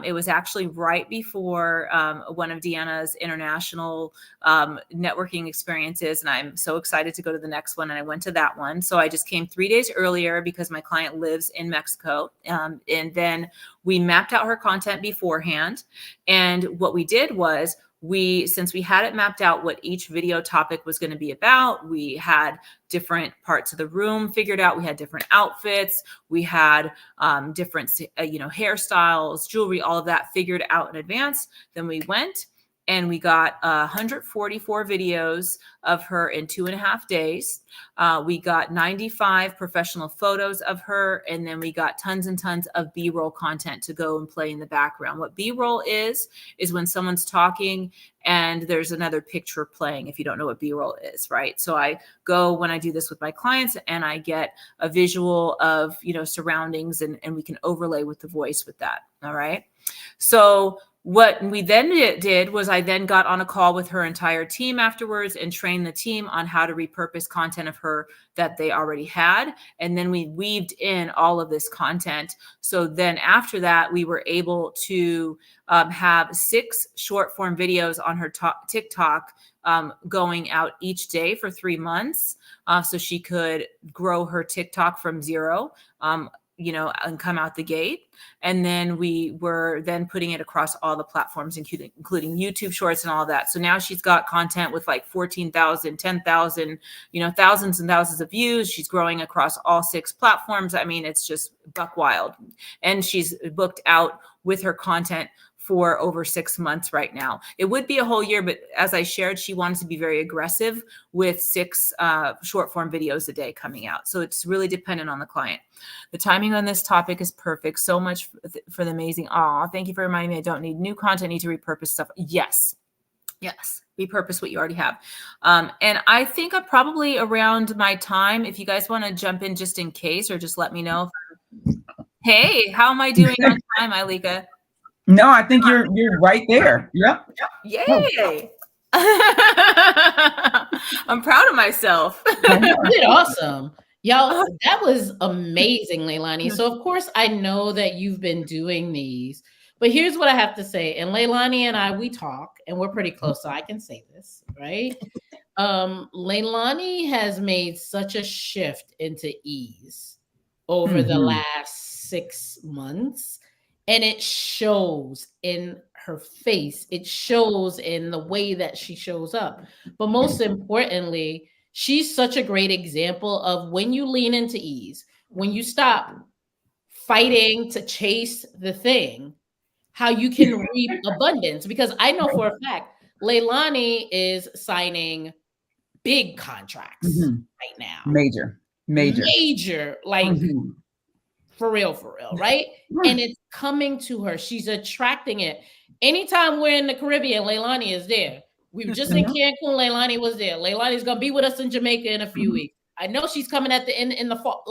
It was actually right before one of Deana's international networking experiences. And I'm so excited to go to the next one. And I went to that one. So I just came 3 days earlier because my client lives in Mexico. And then we mapped out her content beforehand. And what we did was, since we had it mapped out what each video topic was going to be about, we had different parts of the room figured out. We had different outfits. We had different, hairstyles, jewelry, all of that figured out in advance. Then we went and we got 144 videos of her in 2.5 days. We got 95 professional photos of her, and then we got tons and tons of B-roll content to go and play in the background. What B-roll is when someone's talking and there's another picture playing, if you don't know what B-roll is, right? So I go, when I do this with my clients, and I get a visual of, surroundings, and we can overlay with the voice with that. All right. So what we then did was I then got on a call with her entire team afterwards and trained the team on how to repurpose content of her that they already had. And then we weaved in all of this content. So then after that, we were able to have 6 short form videos on her TikTok going out each day for 3 months. So she could grow her TikTok from 0, and come out the gate. And then we were then putting it across all the platforms, including YouTube Shorts and all that. So now she's got content with like 14,000, 10,000, thousands and thousands of views. She's growing across all 6 platforms. I mean, it's just buck wild. And she's booked out with her content for over 6 months right now. It would be a whole year, but as I shared, she wanted to be very aggressive with 6 short form videos a day coming out. So it's really dependent on the client. The timing on this topic is perfect. So much for the amazing. Thank you for reminding me I don't need new content. I need to repurpose stuff. Yes. Repurpose what you already have. And I think I'm probably around my time. If you guys want to jump in just in case, or just let me know. Hey, how am I doing on time, Ileka? No, I think you're right there. Yep. Yay. I'm proud of myself. You did awesome. Y'all, that was amazing, Leilani. So of course I know that you've been doing these, but here's what I have to say. And Leilani and I, we talk, and we're pretty close, so I can say this, right? Leilani has made such a shift into ease over the last 6 months. And it shows in her face. It shows in the way that she shows up. But most importantly, she's such a great example of when you lean into ease, when you stop fighting to chase the thing, how you can reap abundance. Because I know for a fact, Leilani is signing big contracts right now. Major. Like for real, right? And it's coming to her. She's attracting it. Anytime we're in the Caribbean, Leilani is there. We were just in Cancun. Leilani was there. Leilani's gonna be with us in Jamaica in a few weeks. I know she's coming at the end in the fall,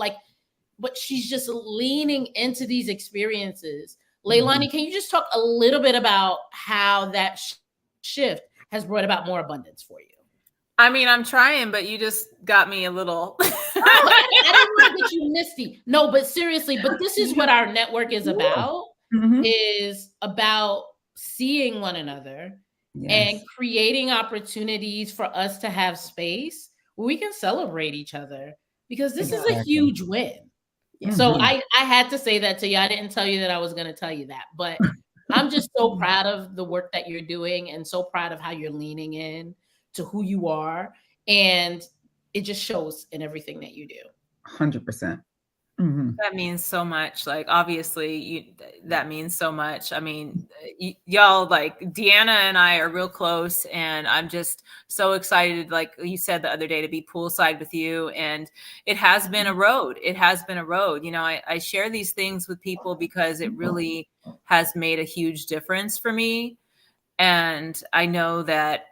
but she's just leaning into these experiences. Leilani, can you just talk a little bit about how that shift has brought about more abundance for you? I mean, I'm trying, but you just got me a little. I didn't want to get you misty. No, but seriously, but this is what our network is about. Is about seeing one another and creating opportunities for us to have space where we can celebrate each other, because this is a huge win. So I had to say that to you. I didn't tell you that I was going to tell you that, but I'm just so proud of the work that you're doing, and so proud of how you're leaning in to who you are. And it just shows in everything that you do. 100%. That means so much. Like, obviously that means so much. I mean, y'all, like, Deana and I are real close, and I'm just so excited, like you said the other day, to be poolside with you. And it has been a road. I share these things with people because it really has made a huge difference for me. And I know that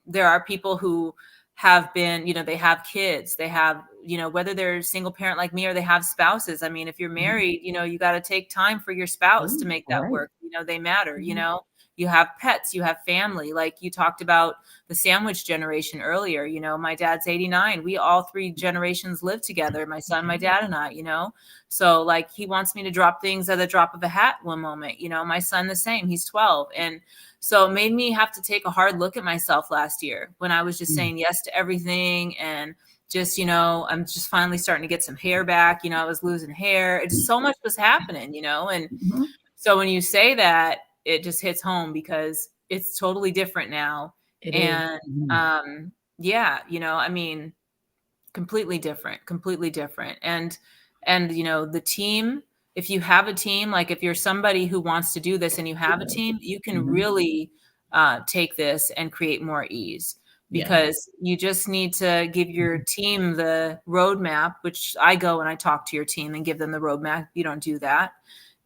there are people who have been, they have kids, they have, whether they're single parent like me or they have spouses. I mean, if you're married, you got to take time for your spouse to make that work. They matter, you have pets, you have family. Like you talked about the sandwich generation earlier, my dad's 89. We all 3 generations live together. My son, my dad, and I, so like he wants me to drop things at the drop of a hat one moment, my son, the same, he's 12. And so it made me have to take a hard look at myself last year when I was just saying yes to everything. And just, I'm just finally starting to get some hair back. I was losing hair. It's so much was happening, and so when you say that, it just hits home because it's totally different now. I mean, completely different. And the team, if you have a team, like if you're somebody who wants to do this and you have a team, you can really take this and create more ease. Because you just need to give your team the roadmap, which I go and I talk to your team and give them the roadmap. You don't do that.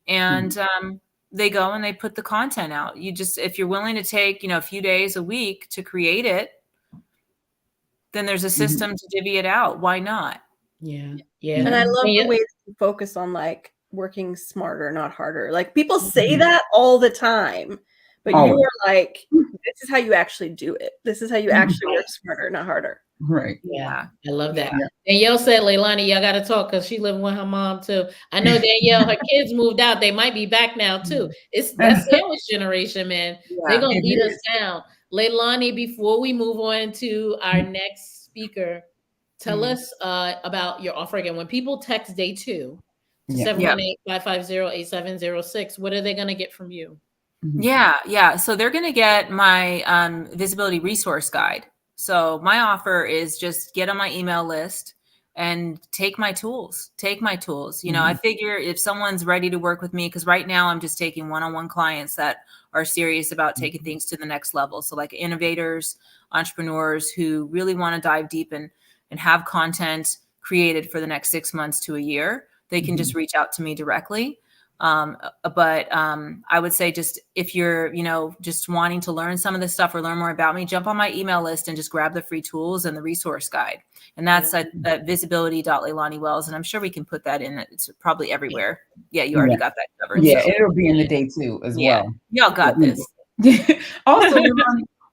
And they go and they put the content out. You just, if you're willing to take, a few days a week to create it, then there's a system to divvy it out. Why not? Yeah. And I love the way that you focus on like working smarter, not harder. Like people say that all the time, but you are like, this is how you actually do it. This is how you actually work smarter, not harder. Right. Yeah. I love that. Yeah. Danielle said, Leilani, y'all got to talk because she living with her mom too. I know Danielle, her kids moved out. They might be back now too. It's that sandwich generation, man. They're going to beat us down. Leilani, before we move on to our next speaker, tell us about your offer again. When people text day 2 to 718-550-8706, what are they going to get from you? Yeah. So they're going to get my visibility resource guide. So my offer is just get on my email list and take my tools. I figure if someone's ready to work with me, because right now I'm just taking one-on-one clients that are serious about taking things to the next level. So like innovators, entrepreneurs who really want to dive deep and have content created for the next 6 months to a year, they can just reach out to me directly. But I would say just if you're, just wanting to learn some of this stuff or learn more about me, jump on my email list and just grab the free tools and the resource guide. And that's at visibility.leilaniwells. And I'm sure we can put that in. It's probably everywhere. Yeah, you already got that covered. Yeah, so. It'll be in the day 2 as well. Y'all got this. Also,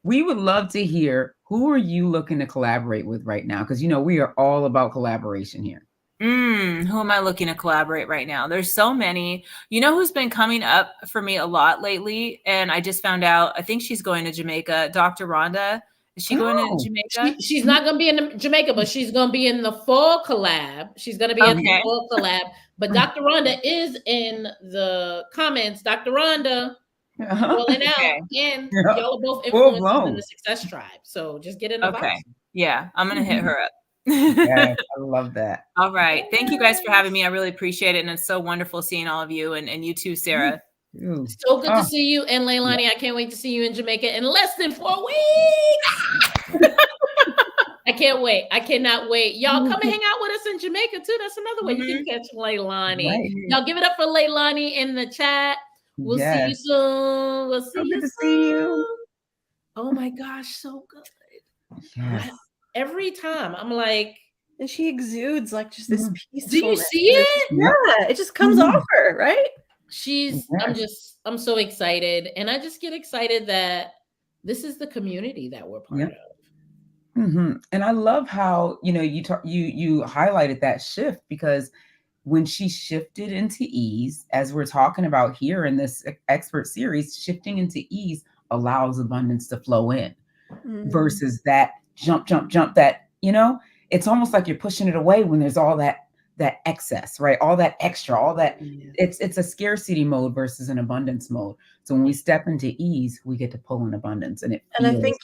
we would love to hear, who are you looking to collaborate with right now? Because, we are all about collaboration here. Who am I looking to collaborate right now? There's so many. You know who's been coming up for me a lot lately? And I just found out, I think she's going to Jamaica. Dr. Rhonda. Is she going to Jamaica? She's not going to be in Jamaica, but she's going to be in the fall collab. She's going to be in the fall collab. But Dr. Rhonda is in the comments. Dr. Rhonda, rolling out. And y'all are both influencers in the Success Tribe. So just get in the box. Yeah, I'm going to hit her up. Yes, I love that. All right. Thank you guys for having me. I really appreciate it. And it's so wonderful seeing all of you and you too, Sarah. So good to see you. And Leilani, I can't wait to see you in Jamaica in less than 4 weeks. I can't wait. I cannot wait. Y'all come and hang out with us in Jamaica too. That's another way you can catch Leilani. Right. Y'all give it up for Leilani in the chat. We'll see you soon. We'll see you soon. Oh my gosh, so good. Yes. Every time I'm like, and she exudes like just this peacefulness. Do you see it? Yeah, it just comes off her, right? I'm so excited. And I just get excited that this is the community that we're part of. And I love how, you highlighted that shift, because when she shifted into ease, as we're talking about here in this expert series, shifting into ease allows abundance to flow in versus that jump that, it's almost like you're pushing it away when there's all that excess, right? All that extra, all that it's a scarcity mode versus an abundance mode. So when we step into ease, we get to pull in abundance, and I think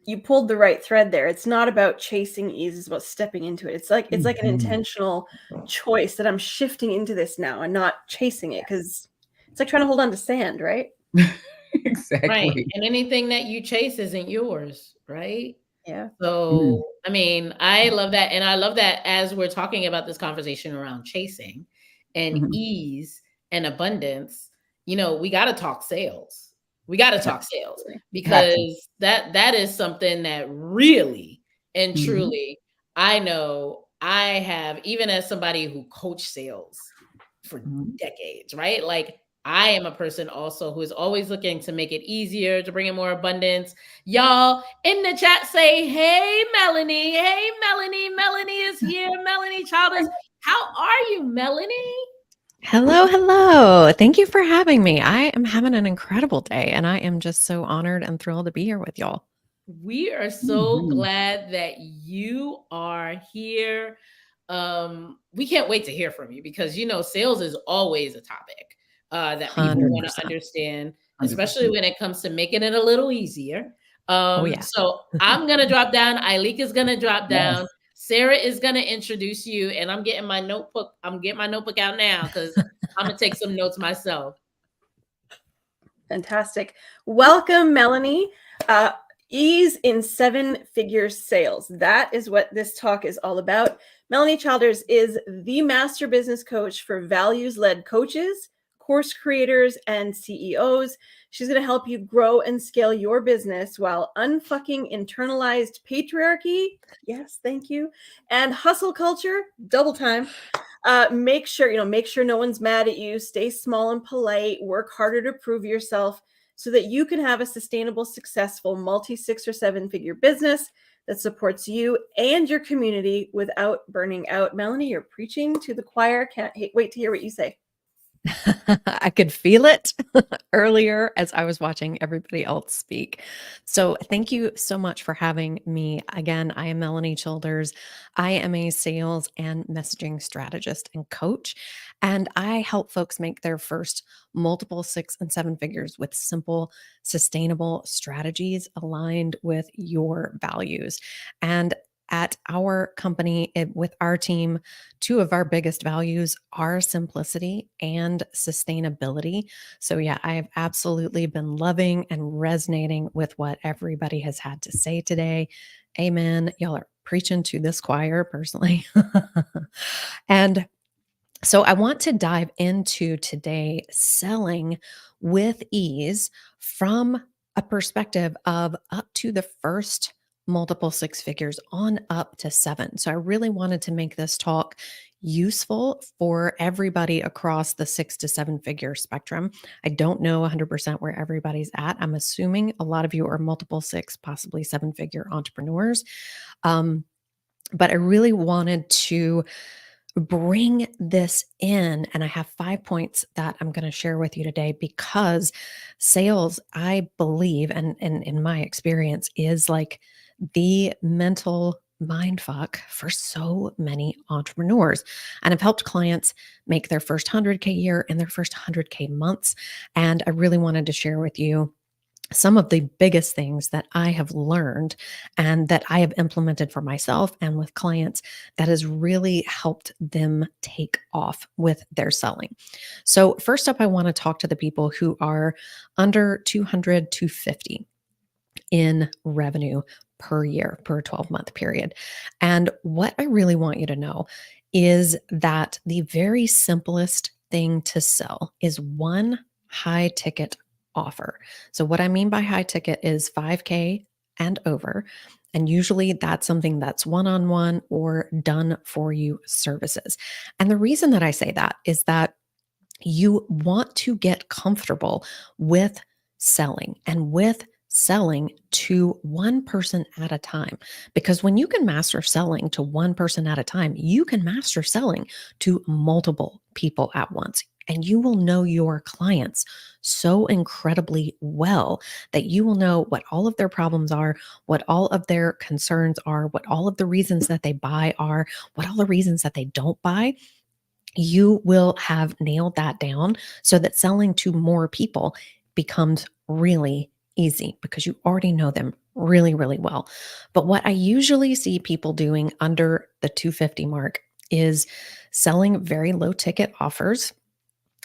you pulled the right thread there. It's not about chasing ease, it's about stepping into it. It's like an intentional choice that I'm shifting into this now and not chasing it, because it's like trying to hold on to sand, right? Exactly. Right. And anything that you chase isn't yours, right? Yeah. So, I mean, I love that. And I love that as we're talking about this conversation around chasing and ease and abundance, we got to talk sales. We got to talk sales, because that is something that really and truly, I know I have, even as somebody who coached sales for decades, right? Like, I am a person also who is always looking to make it easier, to bring in more abundance. Y'all in the chat say, hey, Melanie. Hey, Melanie. Melanie is here. Melanie Childers. How are you, Melanie? Hello. Thank you for having me. I am having an incredible day, and I am just so honored and thrilled to be here with y'all. We are so glad that you are here. We can't wait to hear from you, because, sales is always a topic that people 100%. want to understand, especially when it comes to making it a little easier. So I'm going to drop down. Ileka is going to drop down. Sarah is going to introduce you, and I'm getting my notebook. I'm getting my notebook out now, because I'm going to take some notes myself. Fantastic. Welcome, Melanie. Ease in seven-figure sales. That is what this talk is all about. Melanie Childers is the master business coach for values-led coaches, course creators, and CEOs. She's going to help you grow and scale your business while unfucking internalized patriarchy. Yes, thank you. And hustle culture, double time. Make sure no one's mad at you. Stay small and polite. Work harder to prove yourself so that you can have a sustainable, successful multi-6 or 7-figure business that supports you and your community without burning out. Melanie, you're preaching to the choir. Can't wait to hear what you say. I could feel it earlier as I was watching everybody else speak. So thank you so much for having me. Again, I am Melanie Childers. I am a sales and messaging strategist and coach, and I help folks make their first multiple 6 and 7 figures with simple, sustainable strategies aligned with your values. And at our company, with our team, 2 of our biggest values are simplicity and sustainability. So, yeah, I have absolutely been loving and resonating with what everybody has had to say today. Amen. Y'all are preaching to this choir personally. And so, I want to dive into today selling with ease from a perspective of up to the first multiple 6 figures on up to 7. So I really wanted to make this talk useful for everybody across the 6 to 7 figure spectrum. I don't know 100% where everybody's at. I'm assuming a lot of you are multiple 6, possibly 7-figure entrepreneurs. But I really wanted to bring this in, and I have 5 points that I'm going to share with you today, because sales, I believe, and in my experience, is like the mental mind fuck for so many entrepreneurs. And I've helped clients make their first 100K year and their first 100K months. And I really wanted to share with you some of the biggest things that I have learned and that I have implemented for myself and with clients that has really helped them take off with their selling. So first up, I want to talk to the people who are under 200 to 50 in revenue per year, per 12-month period. And what I really want you to know is that the very simplest thing to sell is one high ticket offer. So what I mean by high ticket is 5K and over. And usually that's something that's one-on-one or done for you services. And the reason that I say that is that you want to get comfortable with selling and with selling to one person at a time. Because when you can master selling to one person at a time, you can master selling to multiple people at once. And you will know your clients so incredibly well that you will know what all of their problems are, what all of their concerns are, what all of the reasons that they buy are, what all the reasons that they don't buy. You will have nailed that down so that selling to more people becomes really easy because you already know them really, really well. But what I usually see people doing under the 250 mark is selling very low ticket offers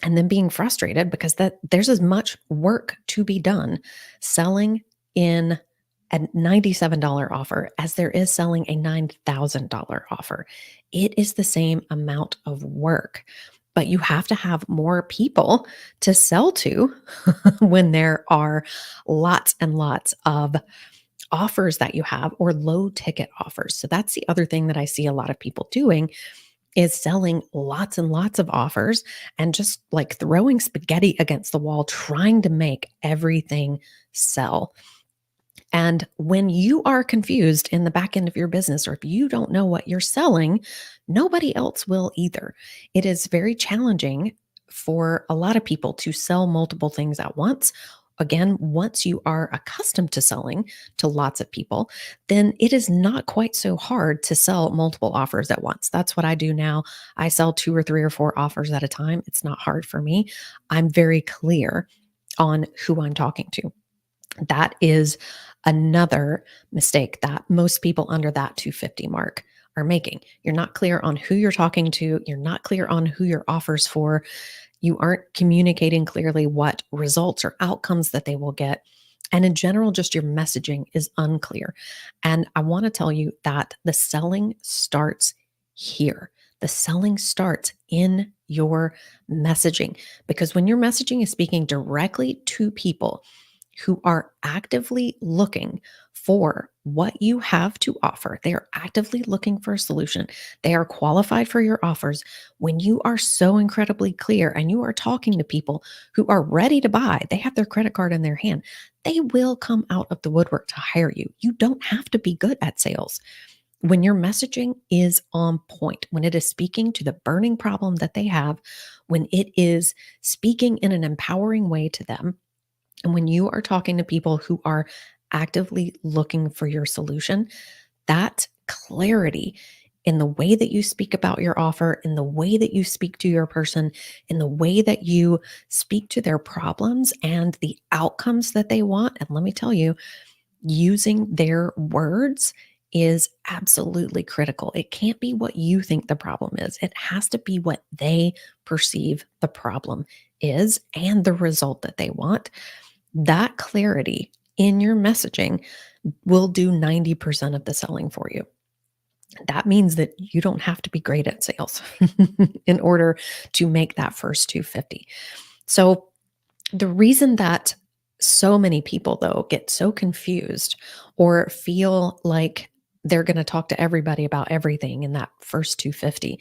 and then being frustrated because there's as much work to be done selling in a $97 offer as there is selling a $9,000 offer. It is the same amount of work, but you have to have more people to sell to when there are lots and lots of offers that you have or low ticket offers. So that's the other thing that I see a lot of people doing is selling lots and lots of offers and just like throwing spaghetti against the wall, trying to make everything sell. And when you are confused in the back end of your business, or if you don't know what you're selling, nobody else will either. It is very challenging for a lot of people to sell multiple things at once. Again, once you are accustomed to selling to lots of people, then it is not quite so hard to sell multiple offers at once. That's what I do now. I sell 2 or 3 or 4 offers at a time. It's not hard for me. I'm very clear on who I'm talking to. That is another mistake that most people under that 250 mark are making. You're not clear on who you're talking to. You're not clear on who your offer's for. You aren't communicating clearly what results or outcomes that they will get. And in general, just your messaging is unclear. And I want to tell you that the selling starts here. The selling starts in your messaging, because when your messaging is speaking directly to people who are actively looking for what you have to offer, they are actively looking for a solution, they are qualified for your offers. When you are so incredibly clear and you are talking to people who are ready to buy, they have their credit card in their hand, they will come out of the woodwork to hire you. You don't have to be good at sales. When your messaging is on point, when it is speaking to the burning problem that they have, when it is speaking in an empowering way to them, and when you are talking to people who are actively looking for your solution, that clarity in the way that you speak about your offer, in the way that you speak to your person, in the way that you speak to their problems and the outcomes that they want. And let me tell you, using their words is absolutely critical. It can't be what you think the problem is. It has to be what they perceive the problem is and the result that they want. That clarity in your messaging will do 90% of the selling for you. That means that you don't have to be great at sales in order to make that first 250. So the reason that so many people, though, get so confused or feel like they're going to talk to everybody about everything in that first 250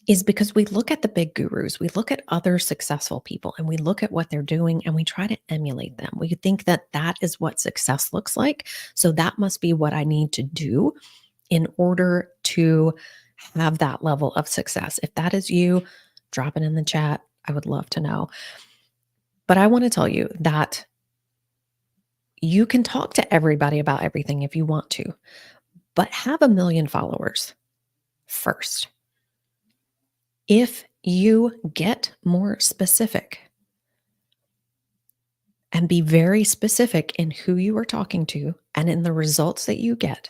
is because we look at the big gurus, we look at other successful people, and we look at what they're doing and we try to emulate them. We think that that is what success looks like. So that must be what I need to do in order to have that level of success. If that is you, drop it in the chat. I would love to know. But I want to tell you that you can talk to everybody about everything if you want to, but have 1 million followers first. If you get more specific and be very specific in who you are talking to and in the results that you get,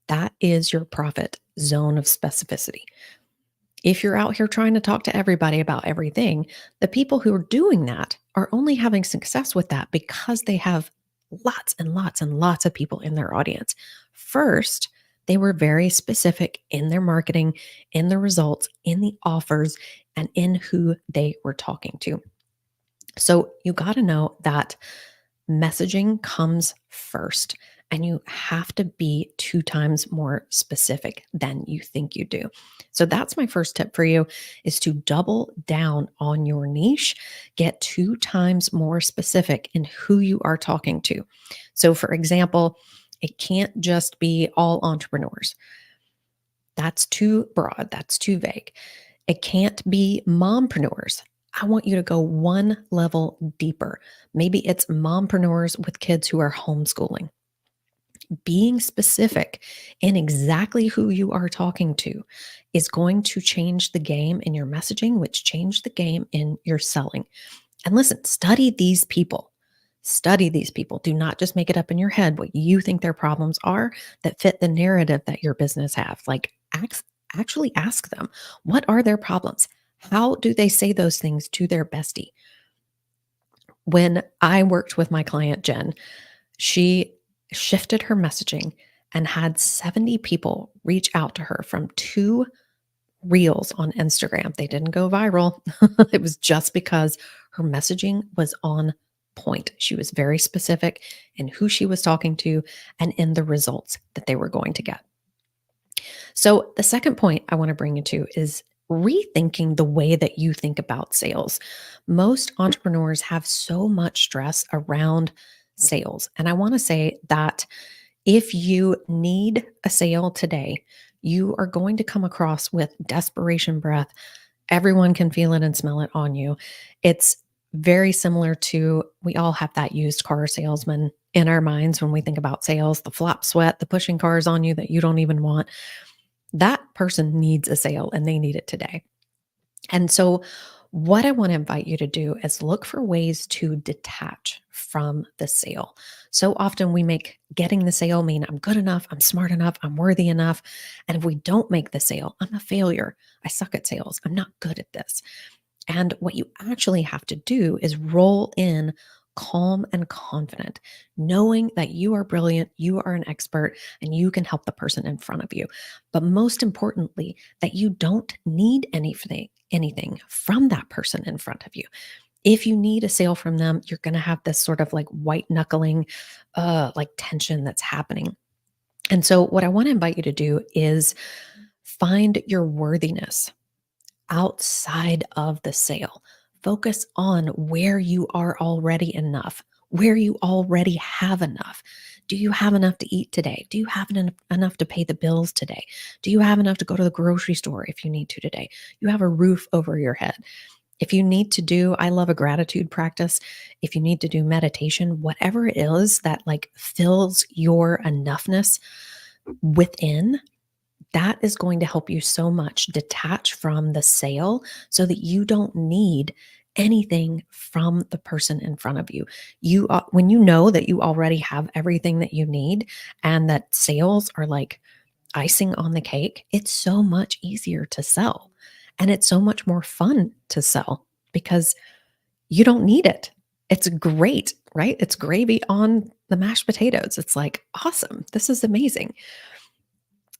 that is your profit zone of specificity. If you're out here trying to talk to everybody about everything, the people who are doing that are only having success with that because they have lots and lots and lots of people in their audience. First, they were very specific in their marketing, in the results, in the offers, and in who they were talking to. So you got to know that messaging comes first, and you have to be 2 times more specific than you think you do. So that's my first tip for you, is to double down on your niche, get 2 times more specific in who you are talking to. So for example, it can't just be all entrepreneurs. That's too broad. That's too vague. It can't be mompreneurs. I want you to go 1 level deeper. Maybe it's mompreneurs with kids who are homeschooling. Being specific in exactly who you are talking to is going to change the game in your messaging, which change the game in your selling. And listen, study these people. Study these people. Do not just make it up in your head what you think their problems are that fit the narrative that your business have. Like, actually ask them, what are their problems? How do they say those things to their bestie? When I worked with my client, Jen, she shifted her messaging and had 70 people reach out to her from 2 reels on Instagram. They didn't go viral. It was just because her messaging was on point. She was very specific in who she was talking to and in the results that they were going to get. So the second point I want to bring you to is rethinking the way that you think about sales. Most entrepreneurs have so much stress around sales. And I want to say that if you need a sale today, you are going to come across with desperation breath. Everyone can feel it and smell it on you. It's very similar to, we all have that used car salesman in our minds when we think about sales, the flop sweat, the pushing cars on you that you don't even want. That person needs a sale and they need it today. And so what I want to invite you to do is look for ways to detach from the sale. So often we make getting the sale mean I'm good enough, I'm smart enough, I'm worthy enough. And if we don't make the sale, I'm a failure. I suck at sales. I'm not good at this. And what you actually have to do is roll in calm and confident, knowing that you are brilliant, you are an expert, and you can help the person in front of you. But most importantly, that you don't need anything from that person in front of you. If you need a sale from them, you're going to have this sort of like white knuckling, like tension that's happening. And so, what I want to invite you to do is find your worthiness outside of the sale. Focus on where you are already enough, where you already have enough. Do you have enough to eat today? Do you have enough to pay the bills today? Do you have enough to go to the grocery store if you need to today? You have a roof over your head. If you need to do, I love a gratitude practice. If you need to do meditation, whatever it is that like fills your enoughness within, that is going to help you so much detach from the sale so that you don't need anything from the person in front of you. When you know that you already have everything that you need and that sales are like icing on the cake, it's so much easier to sell. And it's so much more fun to sell because you don't need it. It's great, right? It's gravy on the mashed potatoes. It's like, awesome. This is amazing.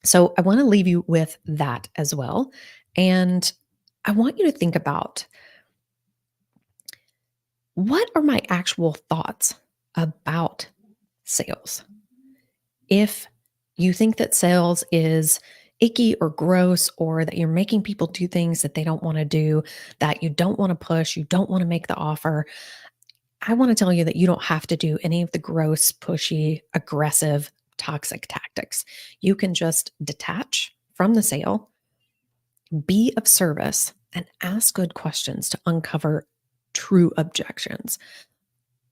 So I want to leave you with that as well. And I want you to think about, what are my actual thoughts about sales? If you think that sales is icky or gross, or that you're making people do things that they don't want to do, that you don't want to push, you don't want to make the offer, I want to tell you that you don't have to do any of the gross, pushy, aggressive, toxic tactics. You can just detach from the sale, be of service, and ask good questions to uncover true objections.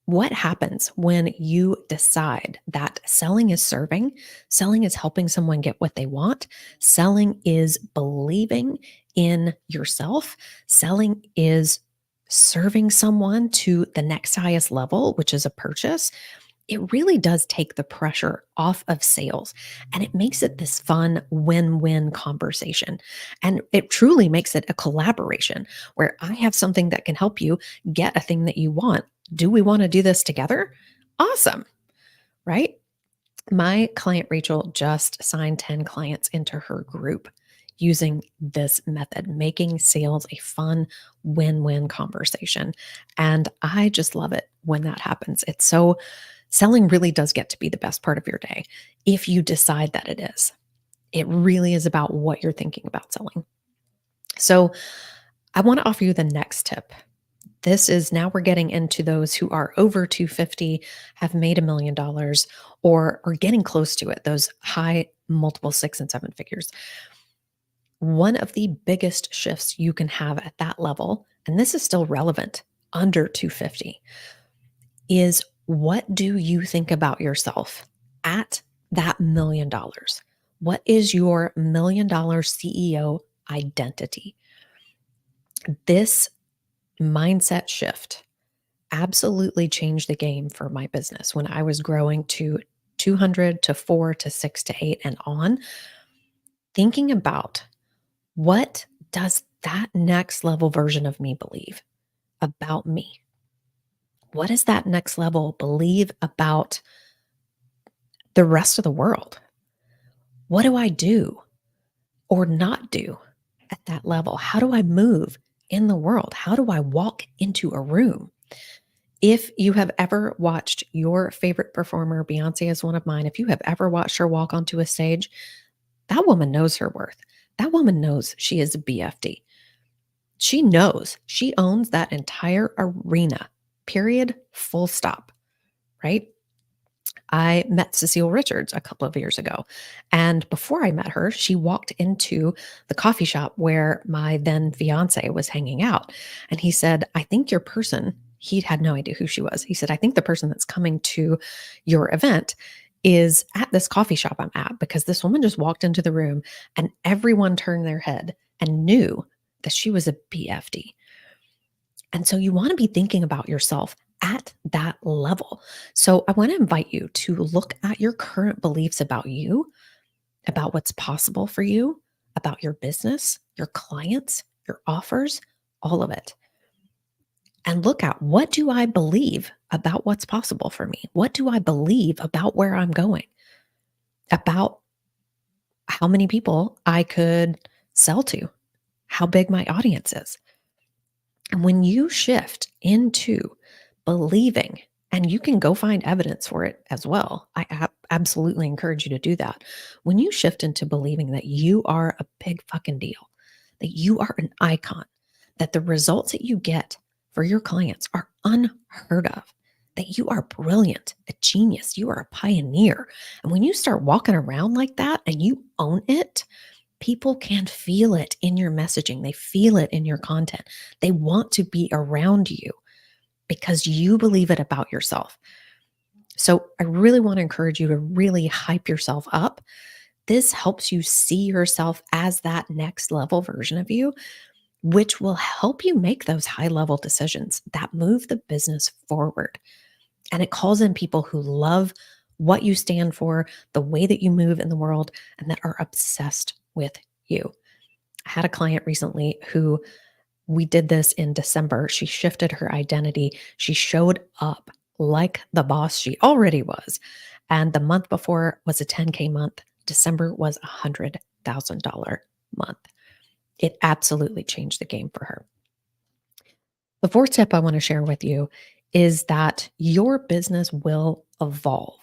What happens when you decide that selling is serving, selling is helping someone get what they want, selling is believing in yourself, selling is serving someone to the next highest level, which is a purchase? It really does take the pressure off of sales, and it makes it this fun win-win conversation. And it truly makes it a collaboration where I have something that can help you get a thing that you want. Do we want to do this together? Awesome, right? My client Rachel just signed 10 clients into her group using this method, making sales a fun win-win conversation. And I just love it when that happens. Selling really does get to be the best part of your day if you decide that it is. It really is about what you're thinking about selling. So I want to offer you the next tip. This is, now we're getting into those who are over 250, have made $1 million, or are getting close to it, those high multiple 6 and 7 figures. One of the biggest shifts you can have at that level, and this is still relevant under 250, is, what do you think about yourself at that $1 million? What is your $1 million CEO identity? This mindset shift absolutely changed the game for my business when I was growing to 200 to 4 to 6 to 8 and on. Thinking about, what does that next level version of me believe about me? What does that next level believe about the rest of the world? What do I do or not do at that level? How do I move in the world? How do I walk into a room? If you have ever watched your favorite performer, Beyonce is one of mine, if you have ever watched her walk onto a stage, that woman knows her worth. That woman knows she is a BFD. She knows she owns that entire arena. Period. Full stop. Right? I met Cecile Richards a couple of years ago. And before I met her, she walked into the coffee shop where my then fiance was hanging out. And he said, I think your person, he had no idea who she was. He said, I think the person that's coming to your event is at this coffee shop I'm at, because this woman just walked into the room and everyone turned their head and knew that she was a BFD. And so you want to be thinking about yourself at that level. So I want to invite you to look at your current beliefs about you, about what's possible for you, about your business, your clients, your offers, all of it. and look at, what do I believe about what's possible for me? What do I believe about where I'm going? About how many people I could sell to, how big my audience is. And when you shift into believing, and you can go find evidence for it as well, I absolutely encourage you to do that. When you shift into believing that you are a big fucking deal, that you are an icon, that the results that you get for your clients are unheard of, that you are brilliant, a genius, you are a pioneer. And when you start walking around like that and you own it, people can feel it in your messaging. They feel it in your content. They want to be around you because you believe it about yourself. So I really want to encourage you to really hype yourself up. This helps you see yourself as that next level version of you, which will help you make those high level decisions that move the business forward. And it calls in people who love what you stand for, the way that you move in the world, and that are obsessed with you. I had a client recently who, we did this in December. She shifted her identity. She showed up like the boss she already was. And the month before was a 10K month. December was a $100,000 month. It absolutely changed the game for her. The fourth tip I want to share with you is that your business will evolve.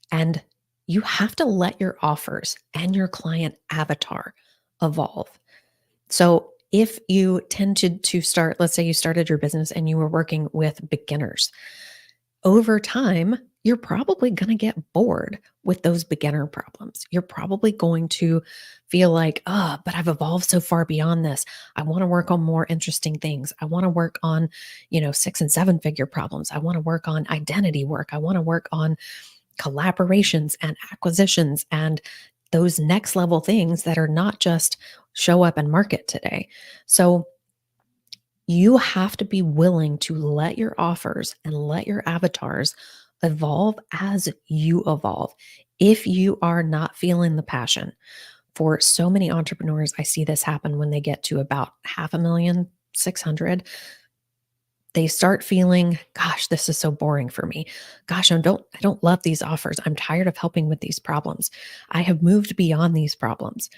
And you have to let your offers and your client avatar evolve. So if you tended to start, let's say you started your business and you were working with beginners, over time, you're probably going to get bored with those beginner problems. You're probably going to feel like, but I've evolved so far beyond this. I want to work on more interesting things. I want to work on, 6 and 7 figure problems. I want to work on identity work. I want to work on collaborations and acquisitions and those next level things that are not just show up and market today. So you have to be willing to let your offers and let your avatars evolve as you evolve. If you are not feeling the passion, for so many entrepreneurs, I see this happen when they get to about 500,000, 600. They start feeling, gosh, this is so boring for me. Gosh, I don't love these offers. I'm tired of helping with these problems. I have moved beyond these problems.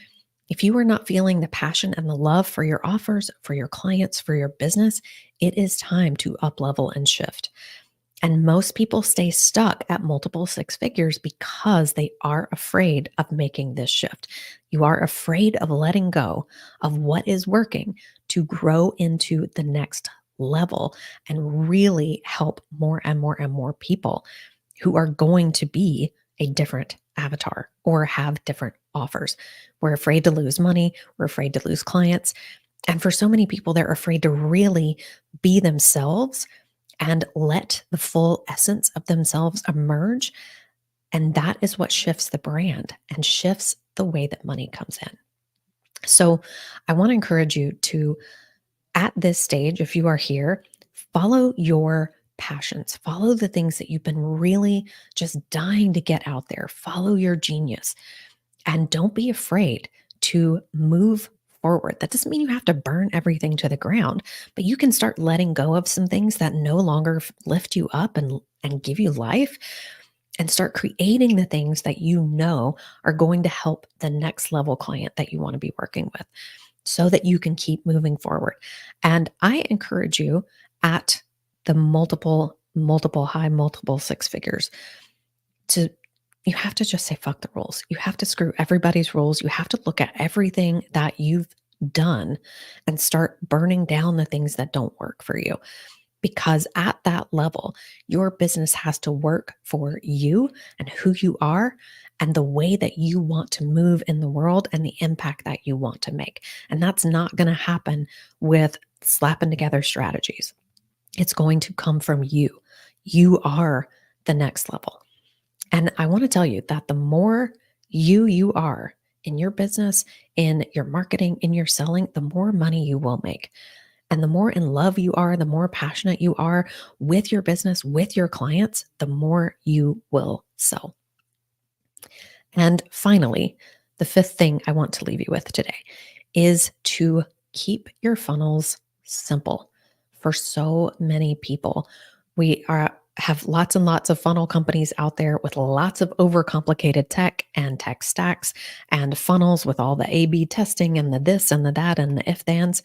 If you are not feeling the passion and the love for your offers, for your clients, for your business, it is time to up level and shift. And most people stay stuck at multiple 6 figures because they are afraid of making this shift. You are afraid of letting go of what is working to grow into the next level and really help more and more and more people who are going to be a different avatar or have different offers. We're afraid to lose money. We're afraid to lose clients. And for so many people, they're afraid to really be themselves and let the full essence of themselves emerge. And that is what shifts the brand and shifts the way that money comes in. So I want to encourage you to, at this stage, if you are here, follow your passions, follow the things that you've been really just dying to get out there, follow your genius, and don't be afraid to move forward. That doesn't mean you have to burn everything to the ground, but you can start letting go of some things that no longer lift you up and give you life, and start creating the things that you know are going to help the next level client that you want to be working with so that you can keep moving forward. And I encourage you at the multiple 6 figures you have to just say, fuck the rules. You have to screw everybody's rules. You have to look at everything that you've done and start burning down the things that don't work for you. Because at that level, your business has to work for you and who you are and the way that you want to move in the world and the impact that you want to make. And that's not going to happen with slapping together strategies. It's going to come from you. You are the next level. And I want to tell you that the more you are in your business, in your marketing, in your selling, the more money you will make. And the more in love you are, the more passionate you are with your business, with your clients, the more you will sell. And finally, the 5th thing I want to leave you with today is to keep your funnels simple. for so many people. We have lots and lots of funnel companies out there with lots of overcomplicated tech and tech stacks and funnels with all the A/B testing and the this and the that and the if thens.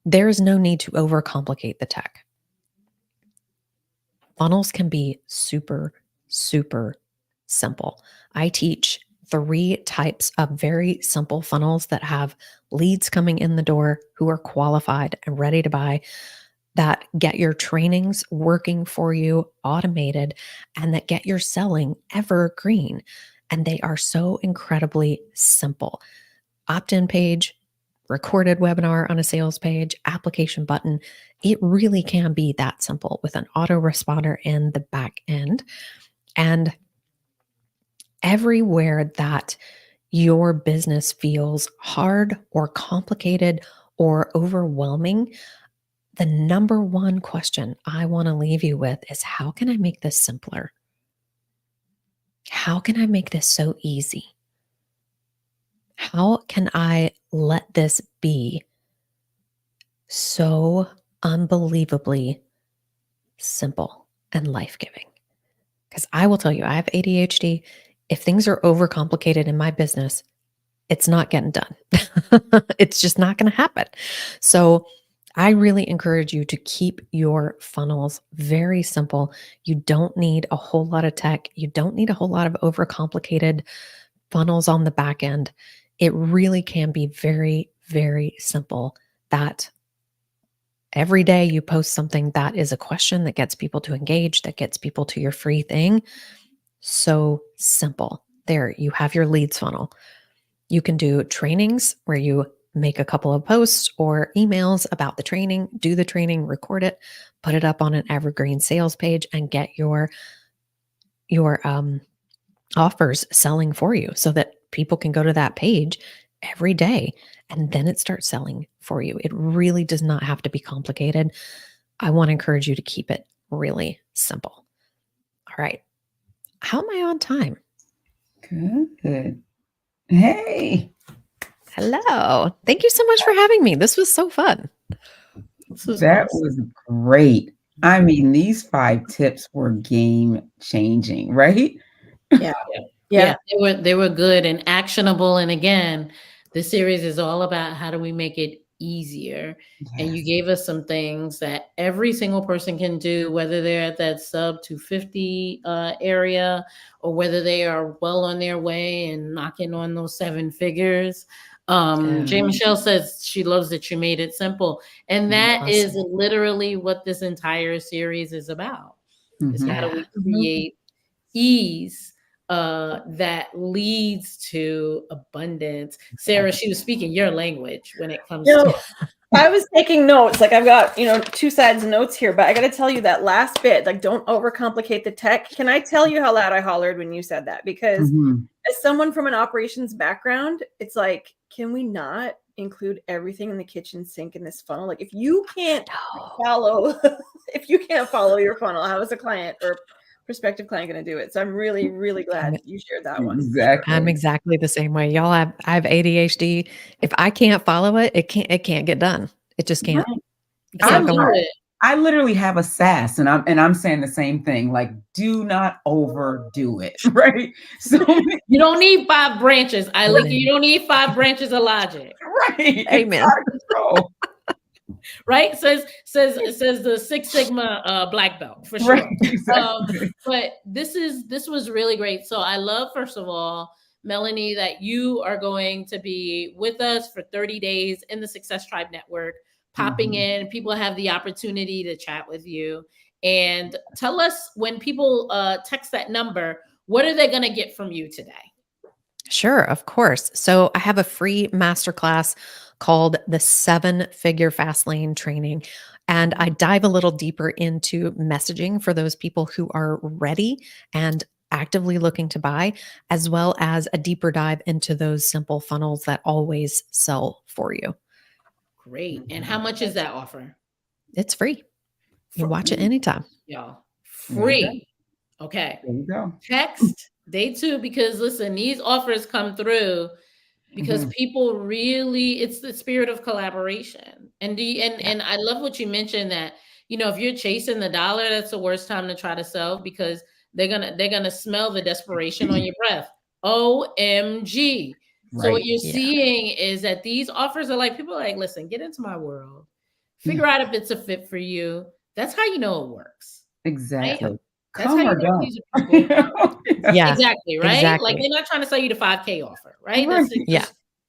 There is no need to overcomplicate the tech. Funnels can be super, super simple. I teach 3 types of very simple funnels that have leads coming in the door who are qualified and ready to buy, that get your trainings working for you, automated, and that get your selling evergreen. And they are so incredibly simple. Opt-in page, recorded webinar on a sales page, application button. It really can be that simple with an autoresponder in the back end. And everywhere that your business feels hard or complicated or overwhelming, the number one question I want to leave you with is, how can I make this simpler? How can I make this so easy? How can I let this be so unbelievably simple and life-giving? Because I will tell you, I have ADHD. If things are overcomplicated in my business, it's not getting done. It's just not going to happen. So I really encourage you to keep your funnels very simple. You don't need a whole lot of tech. You don't need a whole lot of overcomplicated funnels on the back end. It really can be very, very simple. That every day you post something that is a question that gets people to engage, that gets people to your free thing. So simple. There, you have your leads funnel. You can do trainings where you make a couple of posts or emails about the training, do the training, record it, put it up on an evergreen sales page, and get your offers selling for you so that people can go to that page every day and then it starts selling for you. It really does not have to be complicated. I want to encourage you to keep it really simple. All right. How am I on time? Good. Hey. Hello. Thank you so much for having me. This was so fun. That was great. I mean, these 5 tips were game changing, right? Yeah, they were good and actionable. And again, the series is all about how do we make it easier. Yes. And you gave us some things that every single person can do, whether they're at that sub 250 area or whether they are well on their way and knocking on those 7 figures. Jay Michelle says she loves that you made it simple. And that is literally what this entire series is about. Is how do we create ease that leads to abundance. Sarah, she was speaking your language when it comes to I was taking notes. Like I've got, 2 sides of notes here, but I got to tell you that last bit, like don't overcomplicate the tech. Can I tell you how loud I hollered when you said that? Because as someone from an operations background, it's like, can we not include everything in the kitchen sink in this funnel? Like if you can't follow your funnel, how is a client or prospective client going to do it? So I'm really, really glad you shared that one. Exactly. I'm exactly the same way. Y'all, I have ADHD. If I can't follow it, it can't get done. It just can't. I literally have a sass, and I'm saying the same thing. Like, do not overdo it, right? So you don't need 5 branches. You don't need 5 branches of logic. Right. Amen. Right? Says the 6 Sigma black belt for sure. Right, exactly. But this was really great. So I love, first of all, Melanie, that you are going to be with us for 30 days in the Success Tribe Network, popping in. People have the opportunity to chat with you. And tell us, when people text that number, what are they going to get from you today? Sure, of course. So I have a free masterclass called the 7-Figure Fast Lane Training. And I dive a little deeper into messaging for those people who are ready and actively looking to buy, as well as a deeper dive into those simple funnels that always sell for you. Great. And how much is that offer? It's free. You watch it anytime. Y'all, free. Okay. There you go. Text day 2, because listen, these offers come through. because people really, it's the spirit of collaboration. And I love what you mentioned that, if you're chasing the dollar, that's the worst time to try to sell, because they're gonna smell the desperation on your breath. OMG. So what you're seeing is that these offers are like, people are like, listen, get into my world, figure out if it's a fit for you. That's how you know it works. Exactly. Right? That's how you know these are people. Exactly, right? Exactly. Like, they're not trying to sell you the 5K offer, right? Right.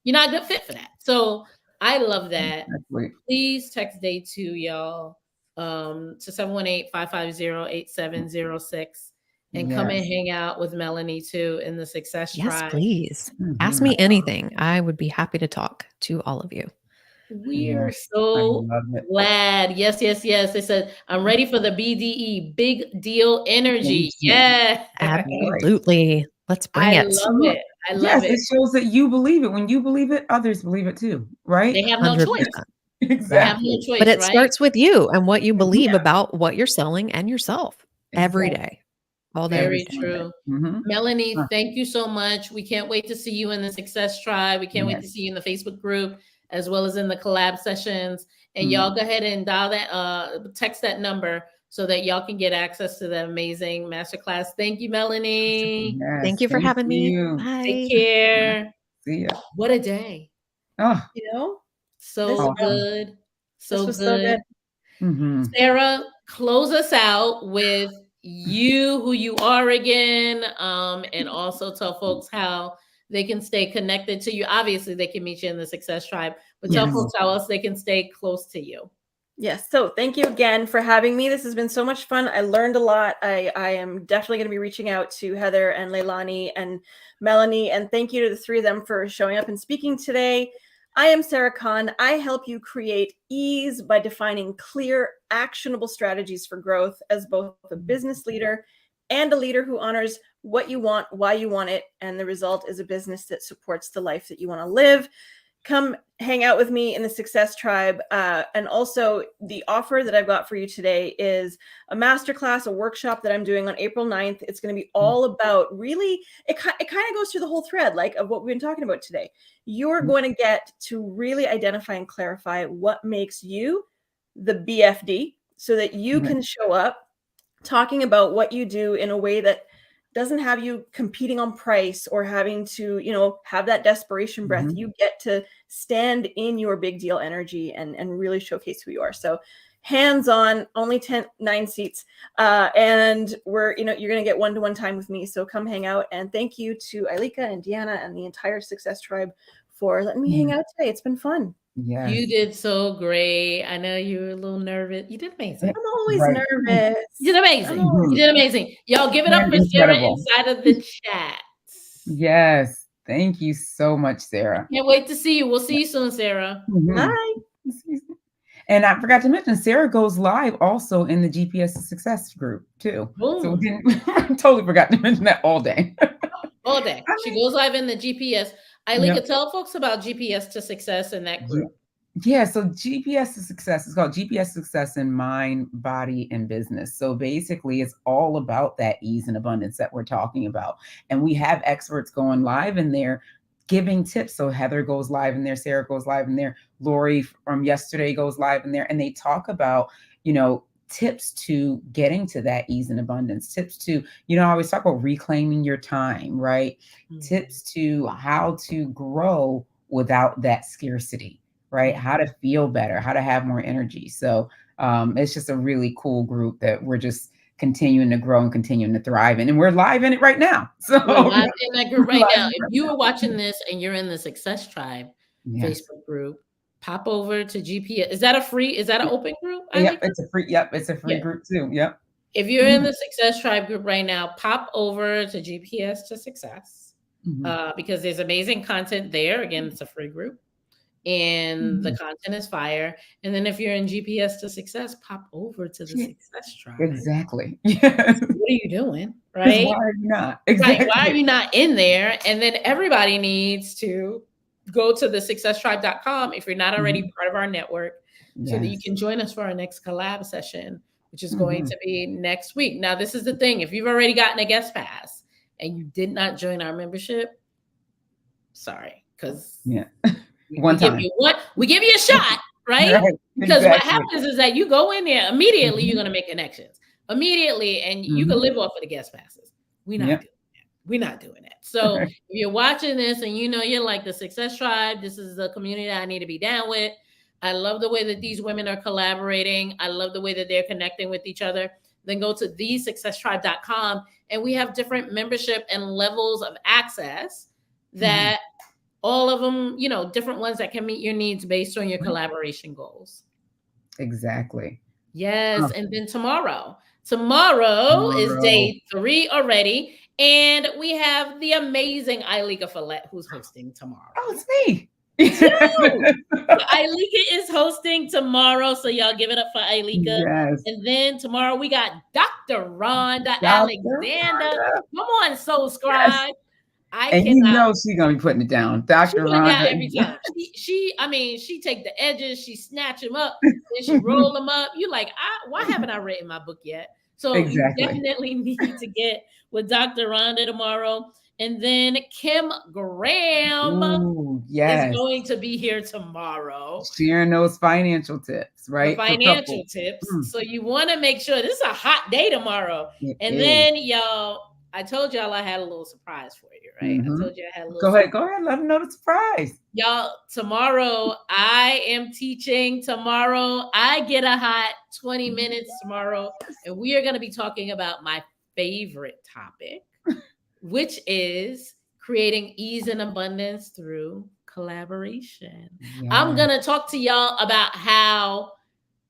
You're not a good fit for that. So I love that. Exactly. Please text day 2, y'all, to 718-550-8706 and come and hang out with Melanie too in the Success Yes, Tribe. please. Ask me anything. I would be happy to talk to all of you. We are so glad. Yes. They said, I'm ready for the BDE, big deal energy. Yeah. Absolutely. Let's bring it. Love it. I love it. It shows that you believe it. When you believe it, others believe it too, right? They have no 100%. choice. Exactly. They have no choice, But it right? starts with you and what you believe about what you're selling and yourself every day. All day. Very true. Melanie, thank you so much. We can't wait to see you in the Success Tribe. We can't wait to see you in the Facebook group, as well as in the collab sessions. And y'all go ahead and dial that, text that number so that y'all can get access to the amazing masterclass. Thank you, Melanie. Thank you for having me. Bye. Take care. See ya. What a day. Oh, so good. So good. So good. Sarah, close us out with you, who you are again, and also tell folks how they can stay connected to you. Obviously, they can meet you in the Success Tribe, but tell folks how else they can stay close to you. Yes. So thank you again for having me. This has been so much fun. I learned a lot. I am definitely going to be reaching out to Heather and Leilani and Melanie. And thank you to the three of them for showing up and speaking today. I am Sarah Khan. I help you create ease by defining clear, actionable strategies for growth as both a business leader and a leader who honors what you want, why you want it, and the result is a business that supports the life that you want to live. Come hang out with me in the Success Tribe. And also the offer that I've got for you today is a masterclass, a workshop that I'm doing on April 9th. It's going to be all about really, it kind of goes through the whole thread, like of what we've been talking about today. You're going to get to really identify and clarify what makes you the BFD so that you can show up talking about what you do in a way that doesn't have you competing on price or having to, have that desperation breath. You get to stand in your big deal energy and really showcase who you are. So hands-on, only 9 seats. And you're going to get one-to-one time with me. So come hang out. And thank you to Ileka and Deana and the entire Success Tribe for letting me hang out today. It's been fun. Yes. You did so great. I know you were a little nervous. You did amazing. I'm always nervous. You did amazing. You did amazing. Y'all give it up for Sarah inside of the chat. Yes. Thank you so much, Sarah. Can't wait to see you. We'll see you soon, Sarah. Bye. And I forgot to mention, Sarah goes live also in the GPS Success group too. Boom. So we totally forgot to mention that all day. All day. She goes live in the GPS. Ileka, tell folks about GPS to Success in that group. Yeah, so GPS to Success is called GPS Success in Mind, Body, and Business. So basically, it's all about that ease and abundance that we're talking about. And we have experts going live in there giving tips. So Heather goes live in there, Sarah goes live in there, Lori from yesterday goes live in there, and they talk about, tips to getting to that ease and abundance, tips to, I always talk about reclaiming your time, right? Tips to how to grow without that scarcity, right? How to feel better, how to have more energy. So it's just a really cool group that we're just continuing to grow and continuing to thrive in. And we're live in it right now. So we're live in that group right now. If you are watching this and you're in the Success Tribe Facebook group, pop over to GPS. Is that an open group? It's a free group too. Yep. If you're in the Success Tribe group right now, pop over to GPS to Success because there's amazing content there. Again, it's a free group and the content is fire. And then if you're in GPS to Success, pop over to the Success Tribe. Exactly. Yes. What are you doing? Right? Why are you not? Exactly. Right. Why are you not in there? And then everybody needs to go to the successtribe.com if you're not already part of our network so that you can join us for our next collab session, which is going to be next week. Now, this is the thing. If you've already gotten a guest pass and you did not join our membership, sorry. because One time. we give you a shot, right? Right. Because what Exactly. happens is that you go in there immediately, you're gonna make connections immediately, and you can live off of the guest passes. We're not doing that. We're not doing that. So if you're watching this and you know you're like the Success Tribe, this is the community that I need to be down with. I love the way that these women are collaborating. I love the way that they're connecting with each other. Then go to thesuccesstribe.com, and we have different membership and levels of access that all of them, you know, different ones that can meet your needs based on your collaboration goals. Exactly. Yes. And then tomorrow is day 3 already. And we have the amazing Ileka Falette who's hosting tomorrow. Oh, it's me. Ileka is hosting tomorrow. So y'all give it up for Ileka. Yes. And then tomorrow we got Dr. Rhonda Alexander. Come on, Soul Scribe. Yes. And you know she's gonna be putting it down. Dr. Rhonda. Every time. She take the edges, she snatch them up, then she roll them up. You like, why haven't I written my book yet? So you definitely need to get with Dr. Rhonda tomorrow. And then Kim Graham is going to be here tomorrow. Sharing those financial tips, right? The financial tips. So you want to make sure this is a hot day tomorrow. Then y'all, I told y'all I had a little surprise for you, right? I told you I had a little surprise. Go ahead. Let them know the surprise. Y'all, tomorrow I am teaching. Tomorrow I get a hot 20 minutes tomorrow. And we are going to be talking about my favorite topic, which is creating ease and abundance through collaboration. Yeah. I'm going to talk to y'all about how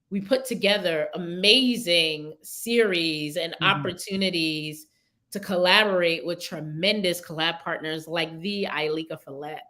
we put together amazing series and opportunities to collaborate with tremendous collab partners like the Ileka Falette,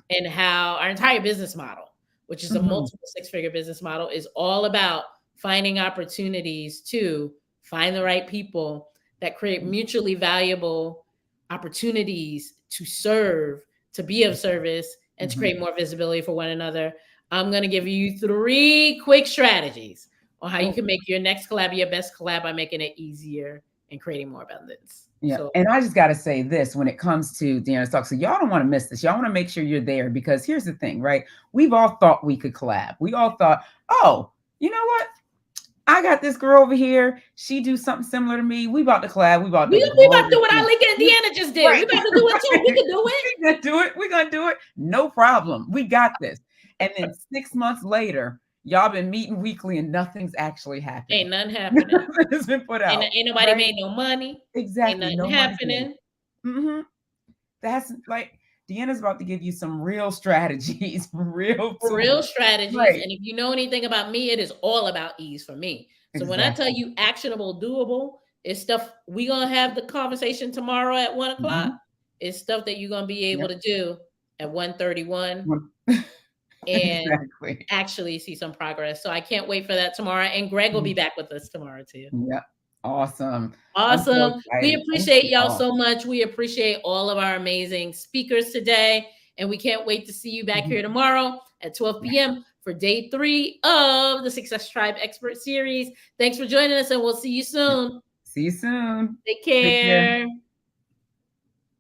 and how our entire business model, which is a multiple 6-figure business model, is all about finding opportunities to find the right people that create mutually valuable opportunities to serve, to be of service, and to create more visibility for one another. I'm going to give you 3 quick strategies on how you can make your next collab your best collab by making it easier and creating more abundance. Yeah. So, and I just got to say this when it comes to Deana's talk. So y'all don't want to miss this. Y'all want to make sure you're there, because here's the thing, right? We've all thought we could collab. We all thought, oh, you know what? I got this girl over here. She do something similar to me. We about to collab. We about to do what Ileka and Deana just did. Right. We about to do it too. We can do it. We're going to do it. We're going to do it. No problem. We got this. And then 6 months later, y'all been meeting weekly and nothing's actually happening. Ain't nothing happening. It's been put out. Ain't nobody made no money. Exactly. Ain't nothing happening. That's like, Deana's about to give you some real strategies, real strategies. Right. And if you know anything about me, it is all about ease for me. So when I tell you actionable, doable, it's stuff we're going to have the conversation tomorrow at 1:00. It's stuff that you're going to be able to do at 1:31. And actually see some progress. So I can't wait for that tomorrow. And Greg will be back with us tomorrow too. Yeah. Awesome. So we appreciate y'all so much. We appreciate all of our amazing speakers today. And we can't wait to see you back here tomorrow at 12 p.m. for day 3 of the Success Tribe Expert Series. Thanks for joining us, and we'll see you soon. See you soon. Take care.